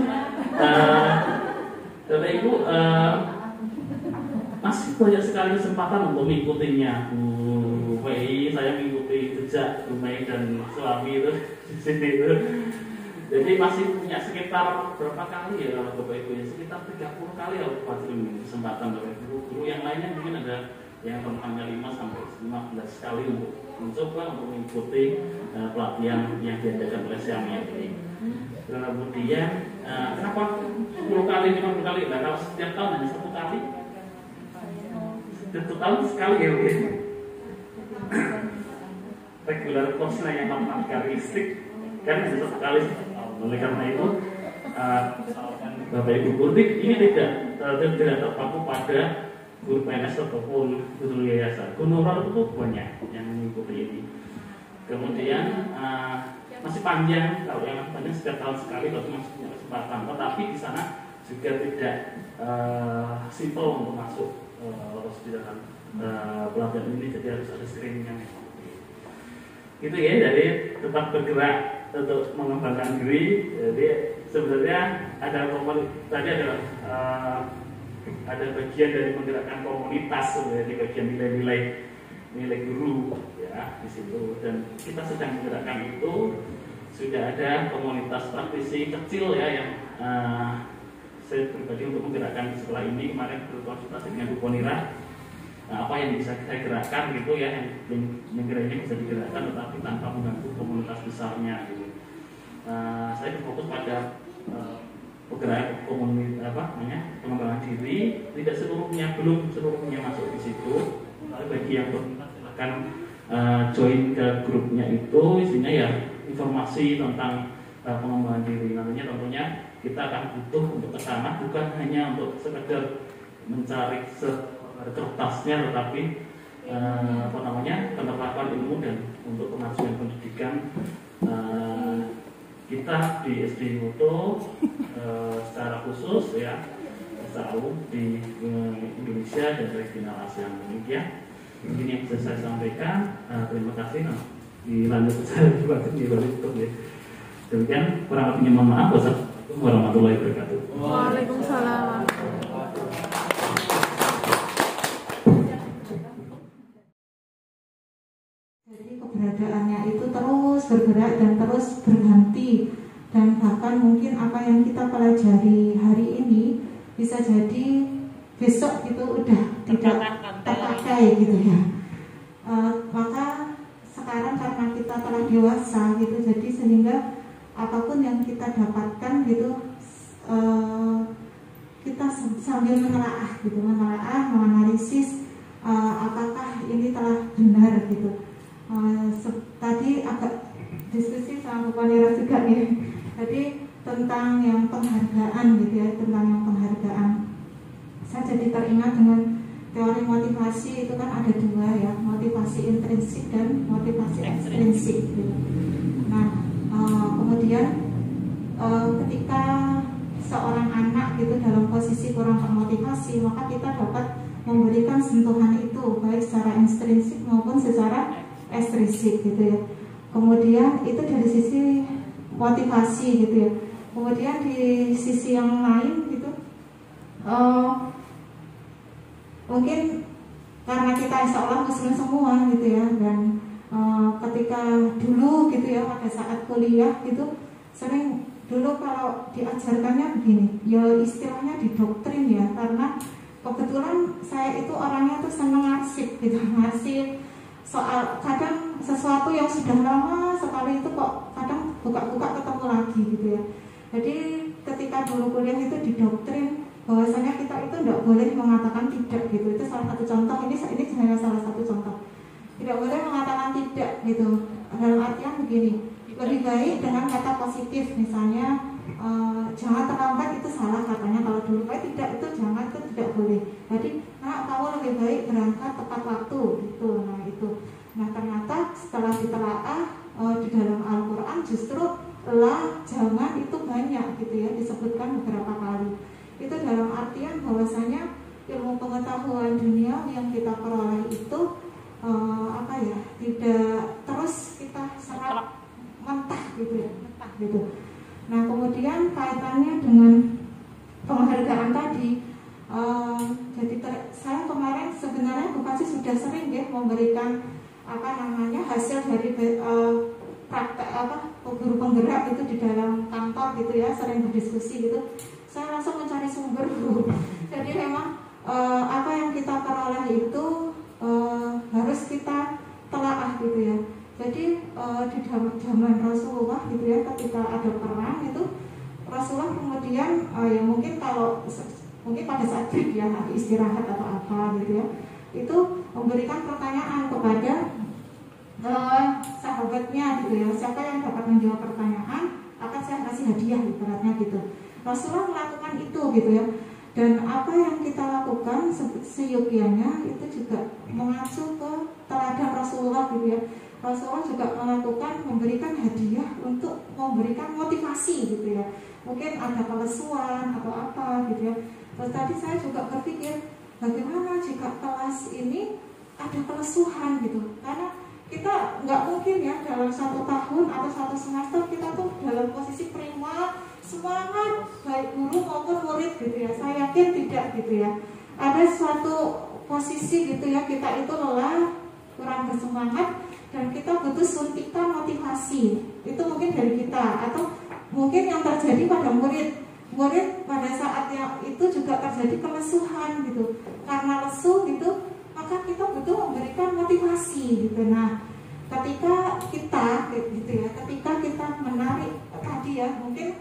masih banyak sekali kesempatan untuk mengikutinya. Bu Wei, saya mengikuti jejak Bu Mei dan suami itu di sini itu. Jadi masih punya sekitar berapa kali ya kalau Bapak Ibu ya, sekitar 30 kali ya kesempatan Bapak Ibu. Guru yang lainnya mungkin ada yang rentangnya 5 sampai 15 kali untuk mencoba untuk mengikuti pelatihan yang diadakan oleh Xiaomi ini. Kemudian kenapa 10 kali, 50 kali? Nah, kalau setiap tahun hanya 1 kali, setiap tahun sekali ya mungkin. Regular course-nya yang matematika realistik kan hanya 1 kali. Oleh karena itu, Bapak Ibu guru ini tidak terpaku pada guru PNS ataupun guru yayasan. Guru honorer itu banyak yang mengikuti ini. Kemudian masih panjang, kalau yang panjang setiap tahun sekali berarti masih punya kesempatan. Tetapi di sana juga tidak simpel untuk masuk lolos di dalam pelatihan ini, jadi harus ada screeningnya. Gitu ya, jadi tetap bergerak untuk mengembangkan diri. Jadi sebenarnya ada tadi ada bagian dari menggerakkan komunitas sebenarnya di bagian nilai guru ya di situ, dan kita sedang menggerakkan itu. Sudah ada komunitas praktisi kecil ya yang saya pribadi untuk menggerakkan setelah ini kemarin berkonsultasi dengan Bu Ponira. Apa yang bisa kita gerakkan gitu ya, yang kira-kira bisa digerakkan tetapi tanpa mengganggu komunitas besarnya gitu. Saya berfokus pada pergerakan pengembangan diri, tidak seluruhnya, belum seluruhnya masuk di situ. Tapi bagi yang berminat silakan join ke grupnya itu, isinya ya informasi tentang pengembangan diri. Nantinya tentunya kita akan butuh untuk kesana bukan hanya untuk sekedar mencari kertasnya, tetapi penerapan ilmu dan untuk kemajuan pendidikan kita di SD Moto secara khusus ya selalu di Indonesia dan regional ASEAN. Demikian mungkin yang bisa saya sampaikan. Terima kasih. Dilanjut saya juga di balik itu ya. Demikian, kurang lebihnya mohon maaf. Wassalamualaikum warahmatullahi wabarakatuh. Waalaikumsalam. Jadi keberadaannya itu terus bergerak dan terus berhenti dan bahkan mungkin apa yang kita pelajari hari ini bisa jadi besok itu udah tidak terpakai gitu ya. Maka sekarang karena kita telah dewasa gitu, jadi sehingga apapun yang kita dapatkan gitu kita sambil menelaah gitu, menganalisis apakah ini telah benar gitu. Tadi agak diskusi sama Bu Panira juga nih. Jadi tentang yang penghargaan gitu ya, tentang yang penghargaan. Saya jadi teringat dengan teori motivasi itu kan ada dua ya, motivasi intrinsik dan motivasi ekstrinsik gitu. Nah, kemudian ketika seorang anak gitu dalam posisi kurang termotivasi, maka kita dapat memberikan sentuhan itu baik secara intrinsik maupun secara ekstrinsik gitu ya. Kemudian itu dari sisi motivasi gitu ya. Kemudian di sisi yang lain gitu, mungkin karena kita insya Allah muslim semua gitu ya, dan ketika dulu gitu ya pada saat kuliah gitu sering dulu kalau diajarkannya begini, ya istilahnya didoktrin ya, karena kebetulan saya itu orangnya tuh seneng arsip gitu, ngasih soal kadang sesuatu yang sudah lama sekali itu kok kadang buka-buka ketemu lagi gitu ya. Jadi ketika dulu kuliah itu didoktrin bahwasanya kita itu tidak boleh mengatakan tidak gitu. Itu salah satu contoh, ini hanya salah satu contoh. Tidak boleh mengatakan tidak gitu. Dalam artian begini, lebih baik dengan kata positif, misalnya jangan terlambat itu salah katanya kalau dulu, tidak itu jangan, itu tidak boleh. Jadi kamu lebih baik berangkat tepat waktu gitu. Nah itu. Nah ternyata setelah ditelaah di dalam Al-Quran justru jangan itu banyak gitu ya, disebutkan beberapa kali. Itu dalam artian bahwasanya ilmu pengetahuan dunia yang kita peroleh itu tidak terus kita serap mentah gitu ya, mentah gitu. Nah kemudian kaitannya dengan penghargaan tadi, jadi saya kemarin sebenarnya Bu Pasi sudah sering ya memberikan hasil dari praktek guru penggerak itu di dalam kantor gitu ya, sering berdiskusi gitu. Saya langsung mencari sumber. Jadi memang apa yang kita peroleh itu harus kita telaah gitu ya. Jadi di zaman Rasulullah gitu ya, ketika ada perang itu Rasulullah kemudian ya mungkin pada saat break ya, ada istirahat atau apa gitu ya, itu memberikan pertanyaan kepada sahabatnya gitu ya, siapa yang dapat menjawab pertanyaan akan saya kasih hadiah ibaratnya gitu. Rasulullah melakukan itu gitu ya, dan apa yang kita lakukan seyogianya itu juga mengacu ke teladan Rasulullah gitu ya. Rasulullah juga melakukan memberikan hadiah untuk memberikan motivasi gitu ya. Mungkin ada kelesuan atau apa gitu ya. Terus tadi saya juga berpikir bagaimana jika kelas ini ada kelesuhan gitu, karena kita nggak mungkin ya dalam 1 tahun atau 1 semester kita tuh dalam posisi prima semangat baik guru maupun murid gitu ya. Saya yakin tidak gitu ya. Ada suatu posisi gitu ya, kita itu lelah, kurang bersemangat, dan kita butuh suntikan motivasi. Itu mungkin dari kita, atau mungkin yang terjadi pada murid pada saat yang itu juga terjadi kelesuhan gitu. Karena lesu gitu, maka kita butuh memberikan motivasi gitu. Nah, ketika kita menarik tadi ya, mungkin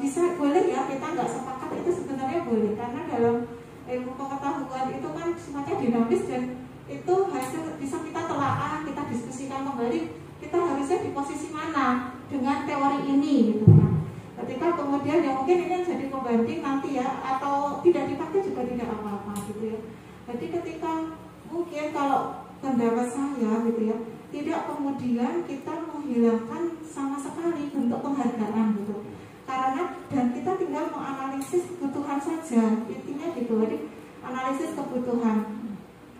bisa boleh ya, kita nggak sepakat itu sebenarnya boleh, karena dalam ilmu pengetahuan itu kan sifatnya dinamis dan itu hasil bisa kita telaah, kita diskusikan kembali, kita harusnya di posisi mana dengan teori ini gitu. Nah, ketika kemudian ya mungkin ini jadi pembanding nanti ya, atau tidak dipakai juga tidak apa-apa gitu ya. Jadi ketika mungkin kalau pendapat saya gitu ya, tidak kemudian kita menghilangkan sama sekali bentuk penghargaan gitu, karena dan kita tinggal menganalisis kebutuhan saja, intinya gitu. Jadi analisis kebutuhan.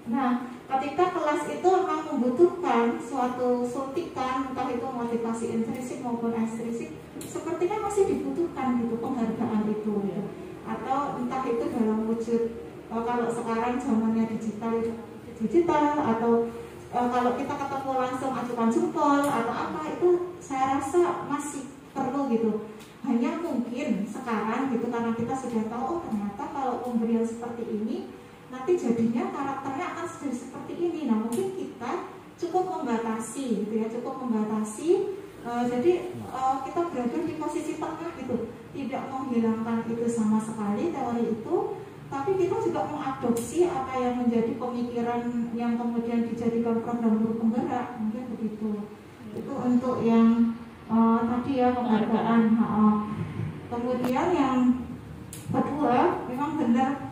Nah, ketika kelas itu memang membutuhkan suatu suntikan, entah itu motivasi intrinsik maupun ekstrinsik, sepertinya masih dibutuhkan gitu penghargaan itu ya. Atau entah itu dalam wujud kalau sekarang zamannya digital atau kalau kita ketemu langsung ajukan jempol atau apa, itu saya rasa masih perlu gitu. Hanya mungkin sekarang gitu karena kita sudah tahu oh ternyata kalau pemberian seperti ini nanti jadinya karakternya akan jadi seperti ini. Nah mungkin kita cukup membatasi gitu ya, cukup membatasi. Jadi kita berada di posisi tengah gitu, tidak menghilangkan itu sama sekali teori itu, tapi kita juga mengadopsi apa yang menjadi pemikiran yang kemudian dijadikan program guru penggerak, mungkin begitu. Itu untuk yang tadi ya penghargaan. Kemudian yang kedua, memang benar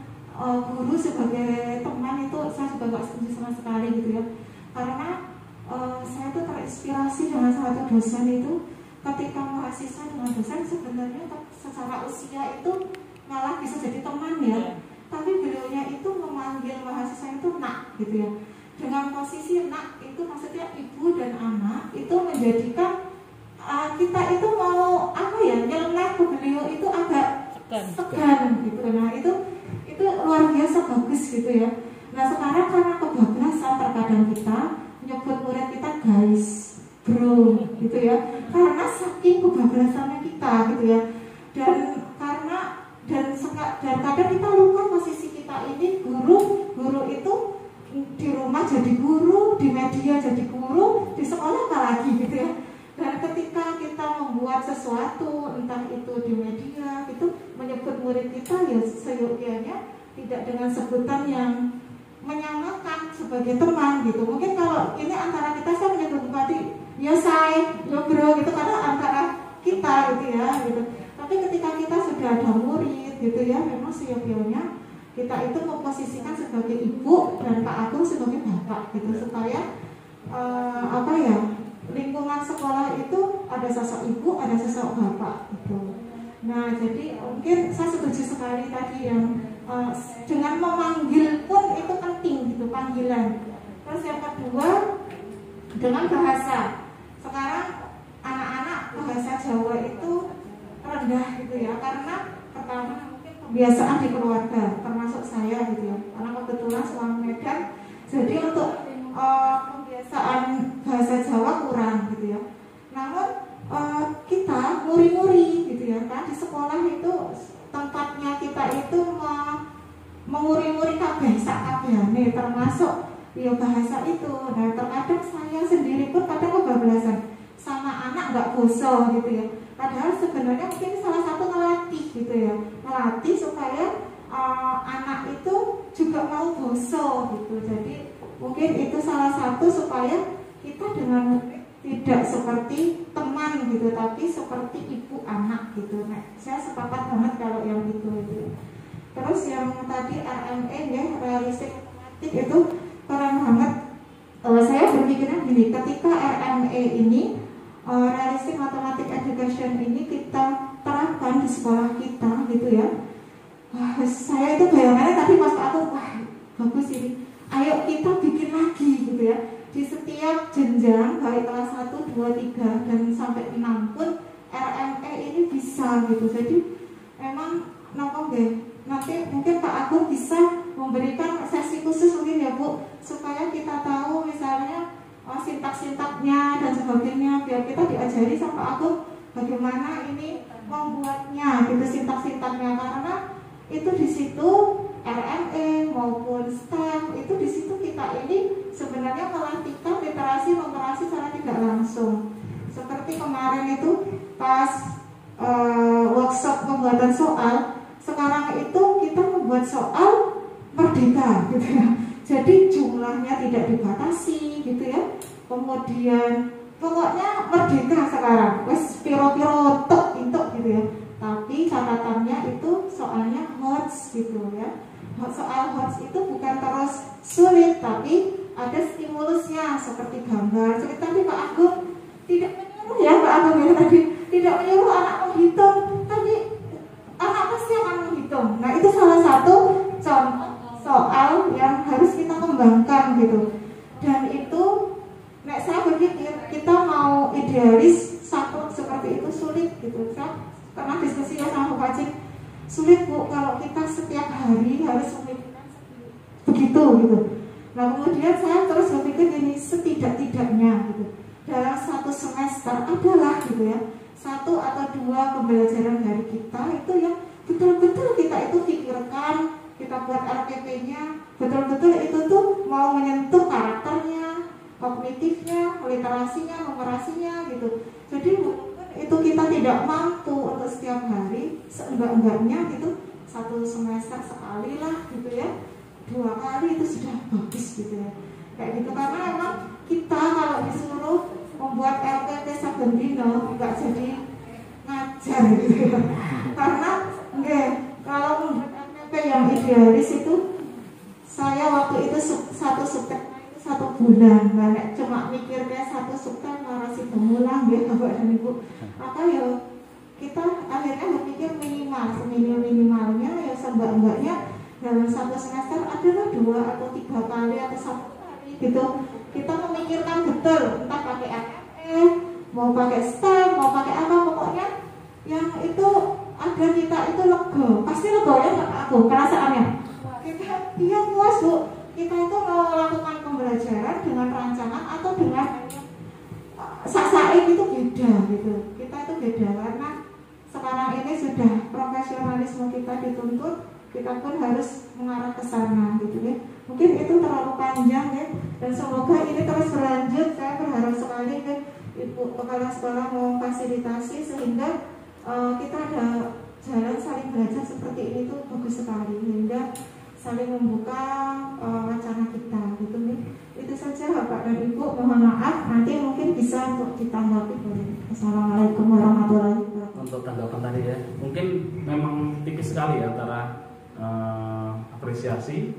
guru sebagai teman itu saya juga nggak setuju sama sekali gitu ya, karena saya tuh terinspirasi dengan satu dosen itu ketika mahasiswa dengan dosen sebenarnya secara usia itu malah bisa jadi teman ya, tapi beliaunya itu memanggil mahasiswa itu nak gitu ya, dengan posisi nak itu maksudnya ibu dan anak itu menjadikan kita itu mau apa ya nyeleneh ke beliau itu agak segan gitu. Nah itu luar biasa bagus gitu ya. Nah sekarang karena kebablasan terkadang kita nyebut murid kita guys, bro gitu ya, karena saking kebablasannya kita gitu ya, dan kadang kita lupa posisi kita ini guru itu di rumah jadi guru, di media jadi guru, di sekolah apalagi gitu ya. Dan ketika kita membuat sesuatu entah itu di media itu menyebut murid kita ya seyogyanya tidak dengan sebutan yang menyamakan sebagai teman gitu. Mungkin kalau ini antara kita saya menyebut bupati ya saya, ya bro gitu karena antara kita gitu ya gitu. Tapi ketika kita sudah ada murid gitu ya, memang seyogyanya kita itu memposisikan sebagai ibu dan Pak Agung sebagai bapak gitu, supaya apa ya, lingkungan sekolah itu ada sosok ibu, ada sosok bapak gitu. Nah jadi mungkin saya setuju sekali tadi yang dengan memanggil pun itu penting gitu, panggilan. Terus yang kedua dengan bahasa. Sekarang anak-anak bahasa Jawa itu rendah gitu ya, karena pertama mungkin kebiasaan di keluarga, termasuk saya gitu ya, karena kebetulan suami Medan, jadi untuk kebiasaan bahasa Jawa kurang gitu ya. Namun kita nguri-nguri gitu ya, kan di sekolah itu tempatnya kita itu menguri-nguri kabeh sakabehane termasuk ya bahasa itu. Nah terkadang saya sendiri pun kadang kebablasan sama anak nggak boso gitu ya, padahal sebenarnya mungkin salah satu melatih gitu ya, melatih supaya anak itu juga mau boso gitu. Jadi mungkin itu salah satu supaya kita dengan tidak seperti teman gitu, tapi seperti ibu anak gitu. Nah, saya sepakat banget kalau yang itu. Terus yang tadi RME ya, realistik itu keren banget. Saya berpikirnya gini, ketika RME ini realistic mathematics education ini kita terapkan di sekolah kita gitu ya. Saya itu bayangannya tadi pas aku bagus ini. Ayo kita bikin lagi gitu ya. Di setiap jenjang baik kelas 1, 2, 3 dan sampai 6 pun RME ini bisa gitu. Jadi memang nanti mungkin Pak Agung bisa memberikan sesi khusus mungkin ya Bu, supaya kita tahu misalnya sintaks-sintaknya dan sebagainya, biar kita diajari sama Pak Agung bagaimana ini membuatnya gitu, sintaks-sintaknya, karena itu di situ RME maupun STEM itu di situ kita ini sebenarnya melatihkan literasi numerasi secara tidak langsung. Seperti kemarin itu pas workshop pembuatan soal, sekarang itu kita membuat soal merdeka gitu ya. Jadi jumlahnya tidak dibatasi gitu ya. Kemudian pokoknya merdeka sekarang. Wes piro-piro tok gitu ya. Tapi catatannya itu soalnya HOTS gitu ya. Soal HOTS itu bukan terus sulit, tapi ada stimulusnya seperti gambar. Seperti tadi Pak Agung tidak menyuruh ya, Pak Agung ya tadi tidak menyuruh anak menghitung, tapi anak pasti akan menghitung. Nah itu salah satu contoh soal yang harus kita kembangkan gitu. Dan itu, saya berpikir kita mau idealis satu seperti itu sulit gitu. Saya pernah diskusi ya sama Bu Cik, sulit Bu kalau kita setiap hari harus memikirkan begitu gitu. Nah kemudian saya terus berpikir gini, setidak-tidaknya gitu dalam satu semester adalah gitu ya 1 satu atau dua pembelajaran dari kita itu yang betul-betul kita itu pikirkan, kita buat RPP-nya, betul-betul itu tuh mau menyentuh karakternya, kognitifnya, literasinya, numerasinya gitu. Jadi itu kita tidak mampu untuk setiap hari, seenggak-enggaknya gitu 1 semester sekali lah gitu ya, 2 kali itu sudah bagus gitu ya. Kayak gitu, karena memang kita kalau disuruh membuat RPP saben dino enggak jadi ngajar gitu ya. Karena kalau membuat RPP yang idealis itu, saya waktu itu satu subtek 1 bulan, banyak cuma mikir kayak 1 subtek narasi pemulang ya Bapak dan Ibu. Apa ya kita akhirnya berpikir minimal, seminimal-minimalnya ya seenggak-enggaknya dalam 1 semester adalah 2 atau 3 kali atau 1 kali gitu. Kita memikirkan betul, entah pakai RPP, mau pakai STEM, mau pakai apa, pokoknya yang itu agar kita itu lega. Pasti lega ya Bapak aku, perasaannya. Kita iya puas Bu. Kita itu mau melakukan pembelajaran dengan rancangan atau dengan saksain itu beda gitu. Kita itu beda karena sekarang ini sudah profesionalisme kita dituntut, kita pun harus mengarah ke sana gitu ya. Mungkin itu terlalu panjang ya, dan semoga ini terus berlanjut. Saya berharap sekali ya Ibu Kepala Sekolah memfasilitasi sehingga kita ada jalan saling belajar seperti ini tuh bagus sekali, sehingga saling membuka wacana kita gitu nih. Itu saja Bapak dan Ibu, mohon maaf nanti mungkin bisa untuk ditanggapi. Assalamualaikum warahmatullahi wabarakatuh. Untuk tanggapan tadi ya, mungkin memang tipis sekali antara apresiasi,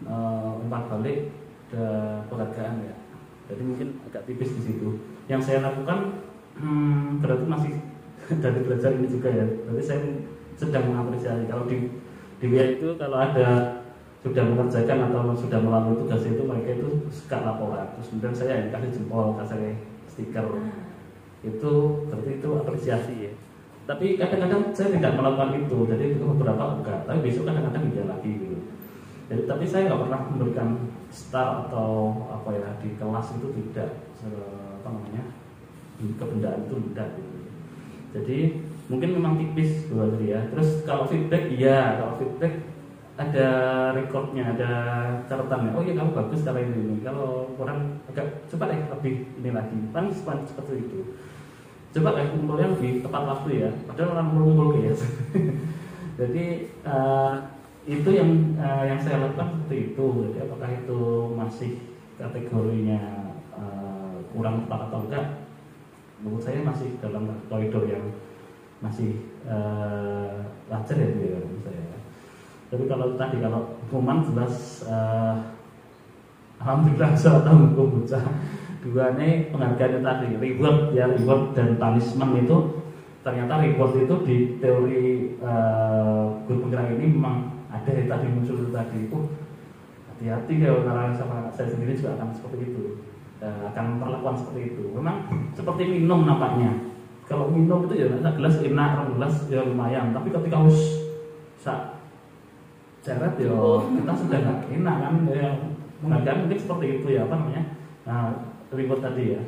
umpan balik dan penghargaan ya. Jadi mungkin agak tipis di situ. Yang saya lakukan berarti masih dari belajar ini juga ya. Berarti saya sedang mengapresiasi. Kalau di WIA itu kalau ada sudah mengerjakan atau sudah melalui tugas itu, mereka itu suka laporan. Terus kemudian saya yang kasih jempol, kasih stiker. Itu berarti itu apresiasi ya. Tapi kadang-kadang saya tidak melakukan itu, jadi beberapa enggak. Tapi besok kadang-kadang iya lagi gitu. Jadi tapi saya nggak pernah memberikan star atau apa ya di kelas itu tidak apa namanya di kebendaan itu tidak gitu. Jadi mungkin memang tipis buat dia. Terus kalau feedback iya, kalau feedback ada recordnya, ada catatannya. Oh iya kamu bagus cara ini. Kalau kurang agak coba deh lebih ini lagi. Kan seperti itu. Coba kayak kumpulnya lebih tepat waktu ya. Padahal orang ngumpul guys. Jadi itu yang saya lakukan seperti itu. Jadi apakah itu masih kategorinya kurang tepat atau enggak? Menurut saya masih dalam koridor yang masih wajar ya menurut saya. Tapi kalau tadi kalau hukuman jelas alhamdulillah saya tahu hukum bocah. Dua ini penghargaan tadi, reward ya, reward dan punishment itu ternyata reward itu di teori guru penggerak ini memang ada yang tadi muncul tadi itu. Hati-hati kalau karena sama saya sendiri juga akan seperti itu, akan perlakuan seperti itu. Memang seperti minum nampaknya. Kalau minum itu ya gelas enak, gelas ya lumayan. Tapi ketika harus seret ya kita sudah nggak enak kan. Ya, penghargaan mungkin seperti itu ya, apa namanya? Reward tadi ya,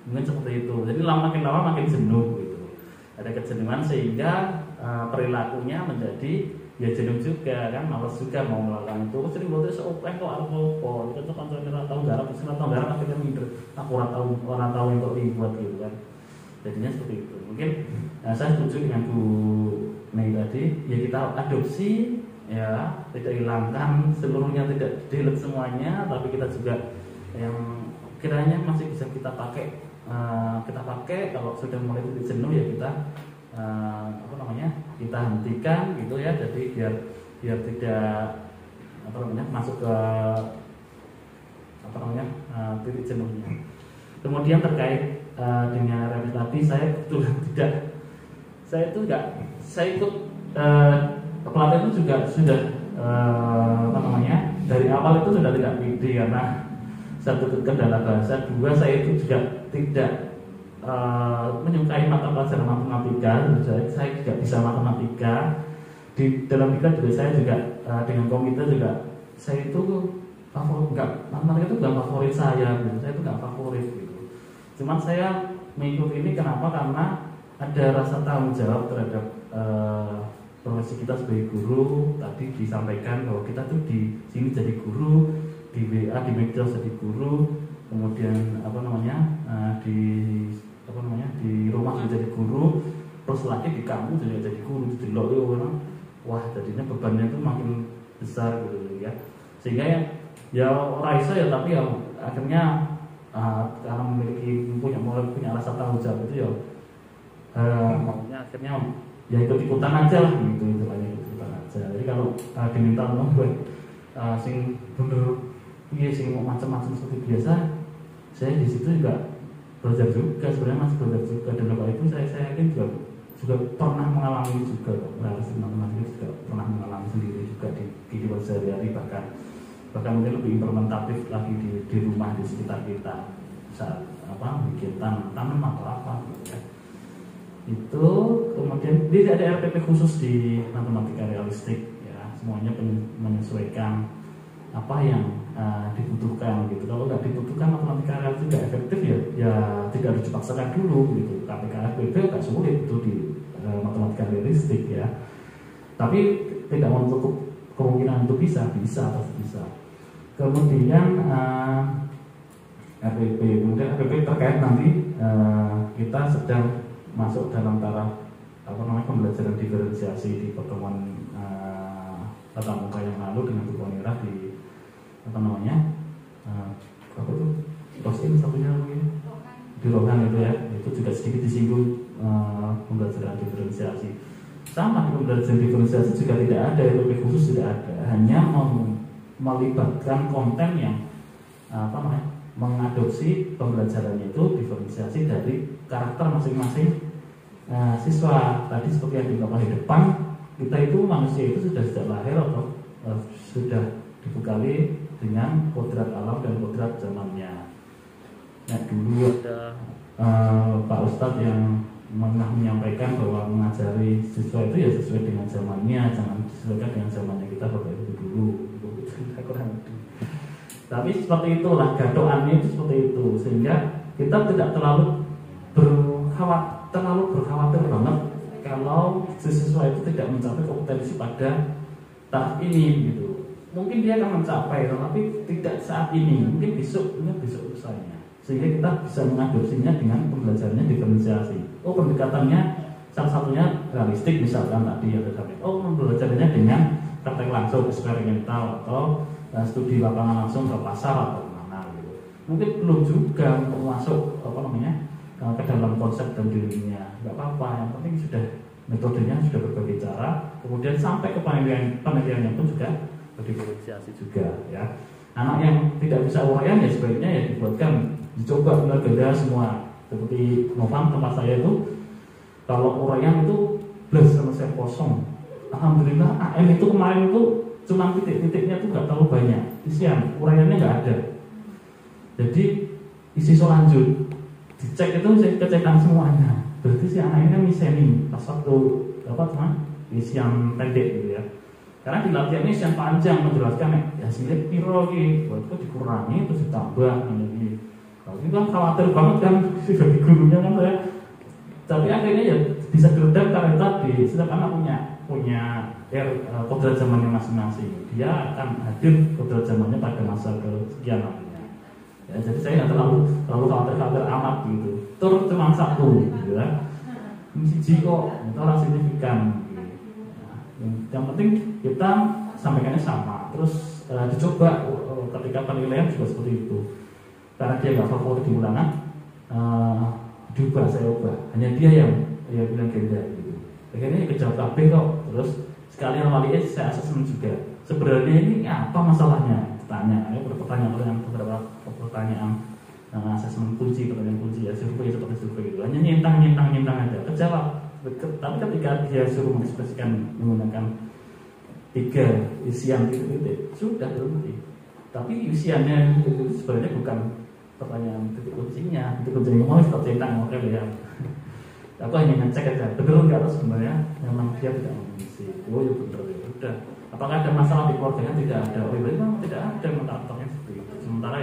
mungkin seperti itu. Jadi makin lama makin jenuh gitu. Ada kejenuhan sehingga perilakunya menjadi ya jenuh juga kan, malas juga mau melakukan itu. Terus reward itu openg kok apa-apa. Itu kan saya tahu garap akhirnya minder. Aku orang tahu untuk reward gitu kan. Jadinya seperti itu. Mungkin saya setuju dengan Bu Mei tadi. Ya kita adopsi ya, tidak hilangkan seluruhnya, tidak delete semuanya, tapi kita juga yang kiranya masih bisa kita pakai kalau sudah mulai titik jenuh ya kita apa namanya kita hentikan gitu ya. Jadi biar tidak apa namanya masuk ke apa namanya titik jenuhnya. Kemudian terkait dengan revisi tadi, saya kebetulan tidak, saya ikut pelatihan itu juga sudah apa namanya dari awal itu sudah tidak pede karena satu kendala bahasa, dua saya itu juga tidak menyukai mata pelajaran matematika. Saya juga bisa matematika di dalam kita juga saya juga dengan komite juga saya itu matematika itu bukan favorit saya gitu. Saya itu nggak favorit gitu. Cuman saya mengikut ini kenapa? Karena ada rasa tanggung jawab terhadap profesi kita sebagai guru. Tadi disampaikan bahwa kita tuh di sini jadi guru, di WA, di media jadi guru, kemudian di rumah juga jadi guru, terus lagi di kampus juga jadi guru. Jadi wah jadinya bebannya itu makin besar gitu ya. Sehingga ya orang iso ya, tapi ya akhirnya karena punya rasa tanggung jawab itu ya maunya akhirnya ya ikut-ikutan aja lah gitu, ikut-ikutan aja. Jadi kalau diminta tolong buat sing bener sing macam-macam seperti biasa, saya di situ juga belajar juga, sebenarnya masih belajar juga. Dan bapak itu saya yakin juga pernah mengalami juga, teman-teman juga pernah mengalami sendiri juga di kehidupan sehari-hari, bahkan mungkin lebih implementatif lagi di rumah di sekitar kita saat bikin tanam atau apa gitu ya. Itu kemudian tidak ada RPP khusus di matematika realistik ya, semuanya menyesuaikan apa yang dibutuhkan gitu. Kalau nggak dibutuhkan matematika realistik nggak efektif ya tidak harus dipaksakan dulu gitu. KPK RPP agak sulit itu di matematika realistik ya, tapi tidak menutup kemungkinan itu bisa. Kemudian RPP terkait nanti kita sedang masuk dalam taraf pembelajaran diferensiasi di pertemuan tatap muka yang lalu dengan Bu Konira di posting satunya di Rohan itu ya, itu juga sedikit disinggung pembelajaran diferensiasi. Sama di pembelajaran diferensiasi juga tidak ada RPP khusus, tidak ada, hanya melibatkan konten yang mengadopsi pembelajarannya itu diferensiasi dari karakter masing-masing siswa. Tadi seperti yang diungkapkan di depan, kita itu manusia itu sudah sejak lahir atau sudah dibekali dengan kodrat alam dan kodrat zamannya. Nah dulu ada Pak Ustadz yang menyampaikan bahwa mengajari siswa itu ya sesuai dengan zamannya, jangan disesuaikan dengan zamannya kita Bapak Ibu dulu. Tapi seperti itulah gadoannya itu seperti itu, sehingga kita tidak terlalu berkhawatir banget kalau siswa itu tidak mencapai kompetensi pada tahap ini gitu. Mungkin dia akan mencapai, tapi tidak saat ini, mungkin besok usahanya. Sehingga kita bisa mengadopsinya dengan pembelajarannya diferensiasi. Pendekatannya salah satunya realistik misalkan tadi ya, pembelajarannya dengan praktek langsung eksperimental atau studi lapangan langsung ke pasar atau mana gitu. Mungkin belum juga untuk masuk ke dalam konsep dan dirinya, nggak apa-apa. Yang penting sudah metodenya sudah berbagai cara, kemudian sampai ke penelitiannya pun juga berdiferensiasi juga ya. Anak yang tidak bisa uraian ya sebaiknya ya dicoba benar ganda semua. Seperti Novan tempat saya itu, kalau uraian itu plus sama saya kosong. Alhamdulillah AM itu kemarin itu cuma titik-titiknya tuh nggak terlalu banyak, isian uraiannya nggak ada. Jadi isi soal lanjut dicek itu saya kecekan semuanya. Berarti si anak ini kan miseni pas waktu isian pendek gitu ya. Karena di latihan ini isian panjang menjelaskan ya hasilnya piro gitu, buatku dikurangi terus ditambah ini. Kalau itu kan khawatir banget kan sebagai gurunya kan saya. Tapi akhirnya ya bisa diredam karena tadi setiap anak punya kodrat zamannya masing-masing. Dia akan hadir kodrat zamannya pada masa kesekian namanya. Ya, jadi saya nggak terlalu khawatir amat gitu. Tur cuma satu gitu ya. Misi kok itu orang signifikan. Gitu. Yang penting kita sampaikannya sama. Terus dicoba ketika penilaian juga seperti itu. Karena dia nggak favorit di ulangan, diubah saya ubah. Hanya dia yang bilang ganda gitu. Akhirnya kejawab KB kok. Terus sekalian wali saya asesmen juga. Sebenarnya ini apa masalahnya? Tanya. Beberapa pertanyaan asesmen kunci, pertanyaan kunci ya survei seperti survei itu. Hanya nyentang aja. Kejawab. Tapi ketika dia suruh mengekspresikan menggunakan 3 isian titik sudah berhenti. Tapi isiannya itu sebenarnya bukan pertanyaan titik kuncinya mau centang oke ya. Aku hanya ngecek aja betul nggak terus sebenarnya memang dia tidak mengisi. Ya betul ya udah. Apakah ada masalah di keluarganya? Tidak ada. Memang tidak ada faktornya seperti itu. Sementara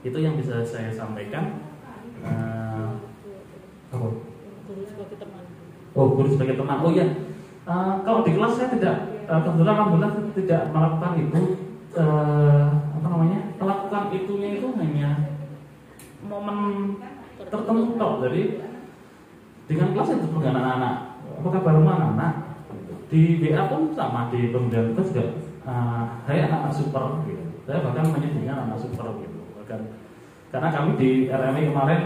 itu yang bisa saya sampaikan. Oh, guru sebagai teman. Oh ya, kalau di kelas saya tidak, kebetulan alhamdulillah tidak melakukan itu. Melakukan itunya itu hanya momen tertentu toh. Jadi dengan kelas itu dengan anak-anak, apa kabar anak-anak, di WA pun sama, di pembelajaran kita juga saya anak super gitu. Saya bahkan menyebutnya anak super gitu. Bahkan karena kami di RMI kemarin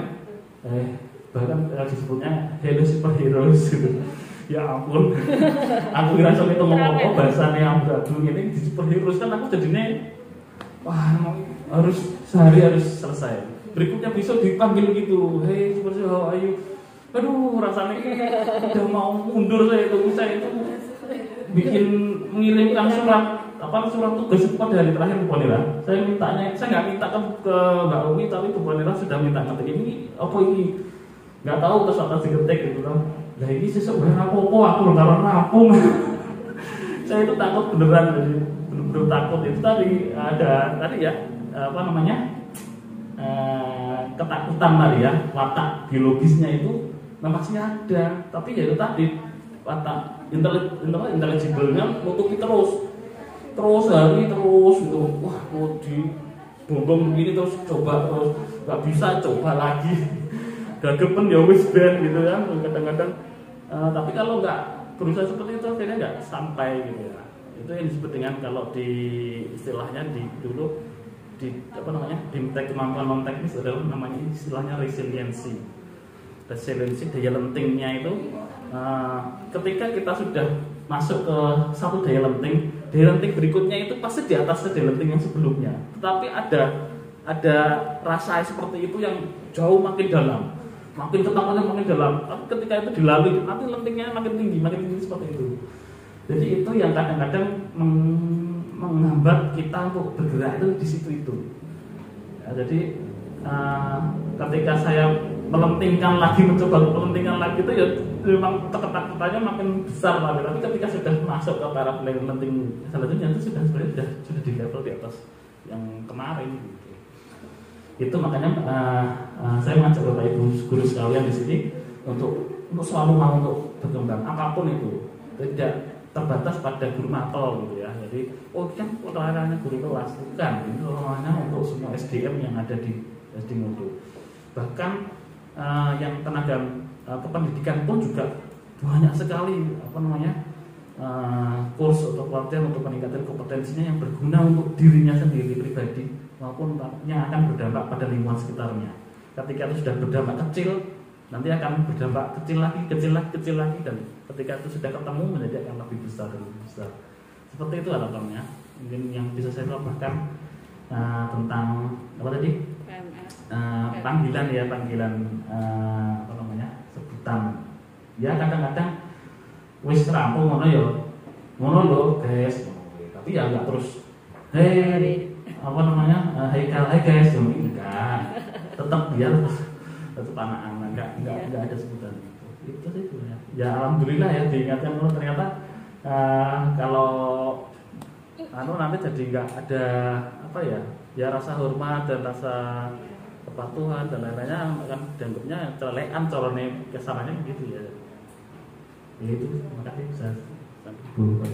bahkan disebutnya hello superheroes gitu. Ya ampun, aku kira sampai itu ngomong bahasanya yang aduh ini di superheroes kan aku jadinya wah harus sehari harus selesai. Berikutnya besok dipanggil gitu, hey superhero how are you? Aduh rasanya udah mau mundur saya itu bikin mengirimkan surat tugas pada hari terakhir Bu Bonira. Saya nggak minta ke Mbak Umi, tapi Bu Bonira sudah minta ngetik ini apa ini nggak tahu terus atas diketik gitu kan. Nah ini sesuatu apa-apa aku loh karena rapung. Saya itu takut beneran, jadi bener-bener takut itu tadi ada tadi ya ketakutan tadi ya, watak biologisnya itu masih ada, tapi ya itu tadi watak intelligibelnya nutupi terus hari terus gitu, wah mau dibom begini terus coba terus nggak bisa coba lagi, gagepen ya wis ben gitu ya kadang-kadang. Tapi kalau nggak berusaha seperti itu akhirnya nggak sampai gitu ya. Itu yang disebut dengan kalau di istilahnya dulu di BIMTEK kemampuan non teknis adalah namanya istilahnya resiliensi. Resiliensi daya lentingnya itu ketika kita sudah masuk ke satu daya lenting berikutnya itu pasti di atas daya lenting yang sebelumnya. Tetapi ada rasa seperti itu yang jauh makin dalam. Makin ketakutan makin dalam, tapi ketika itu dilalui nanti lentingnya makin tinggi seperti itu. Jadi itu yang kadang-kadang menghambat kita untuk bergerak itu di situ itu. Ya, jadi ketika saya mencoba melentingkan lagi itu ya memang ketakutannya makin besar lagi. Tapi ketika sudah masuk ke para lenting selanjutnya itu sebenarnya sudah di level di atas yang kemarin. Itu makanya saya mengajak Bapak Ibu guru sekalian di sini untuk selalu mau untuk berkembang apapun itu, tidak terbatas pada guru mapel gitu ya. Jadi kan olahraganya guru kelas bukan, ini olahraganya untuk semua SDM yang ada di SD Mutu. Bahkan yang tenaga kependidikan pun juga banyak sekali kurs atau pelatihan untuk peningkatan kompetensinya yang berguna untuk dirinya sendiri pribadi maupun yang akan berdampak pada lingkungan sekitarnya. Ketika itu sudah berdampak kecil, nanti akan berdampak kecil lagi dan ketika itu sudah ketemu menjadi akan lebih besar. Seperti itu harapannya. Mungkin yang bisa saya tambahkan tentang apa tadi? Panggilan sebutan. Ya kadang-kadang wis rampung ngono lho guys. Tapi ya enggak terus hai guys, enggak. Tetap biar tetap anak-anak enggak ada sebutan itu. Itu sih sebenarnya. Ya alhamdulillah ya diingatkan ternyata kalau nanti jadi enggak ada ya rasa hormat dan rasa kepatuhan dan lain-lainnya akan dianggapnya celekan carane kesananya begitu ya. Itu terima kasih Bu.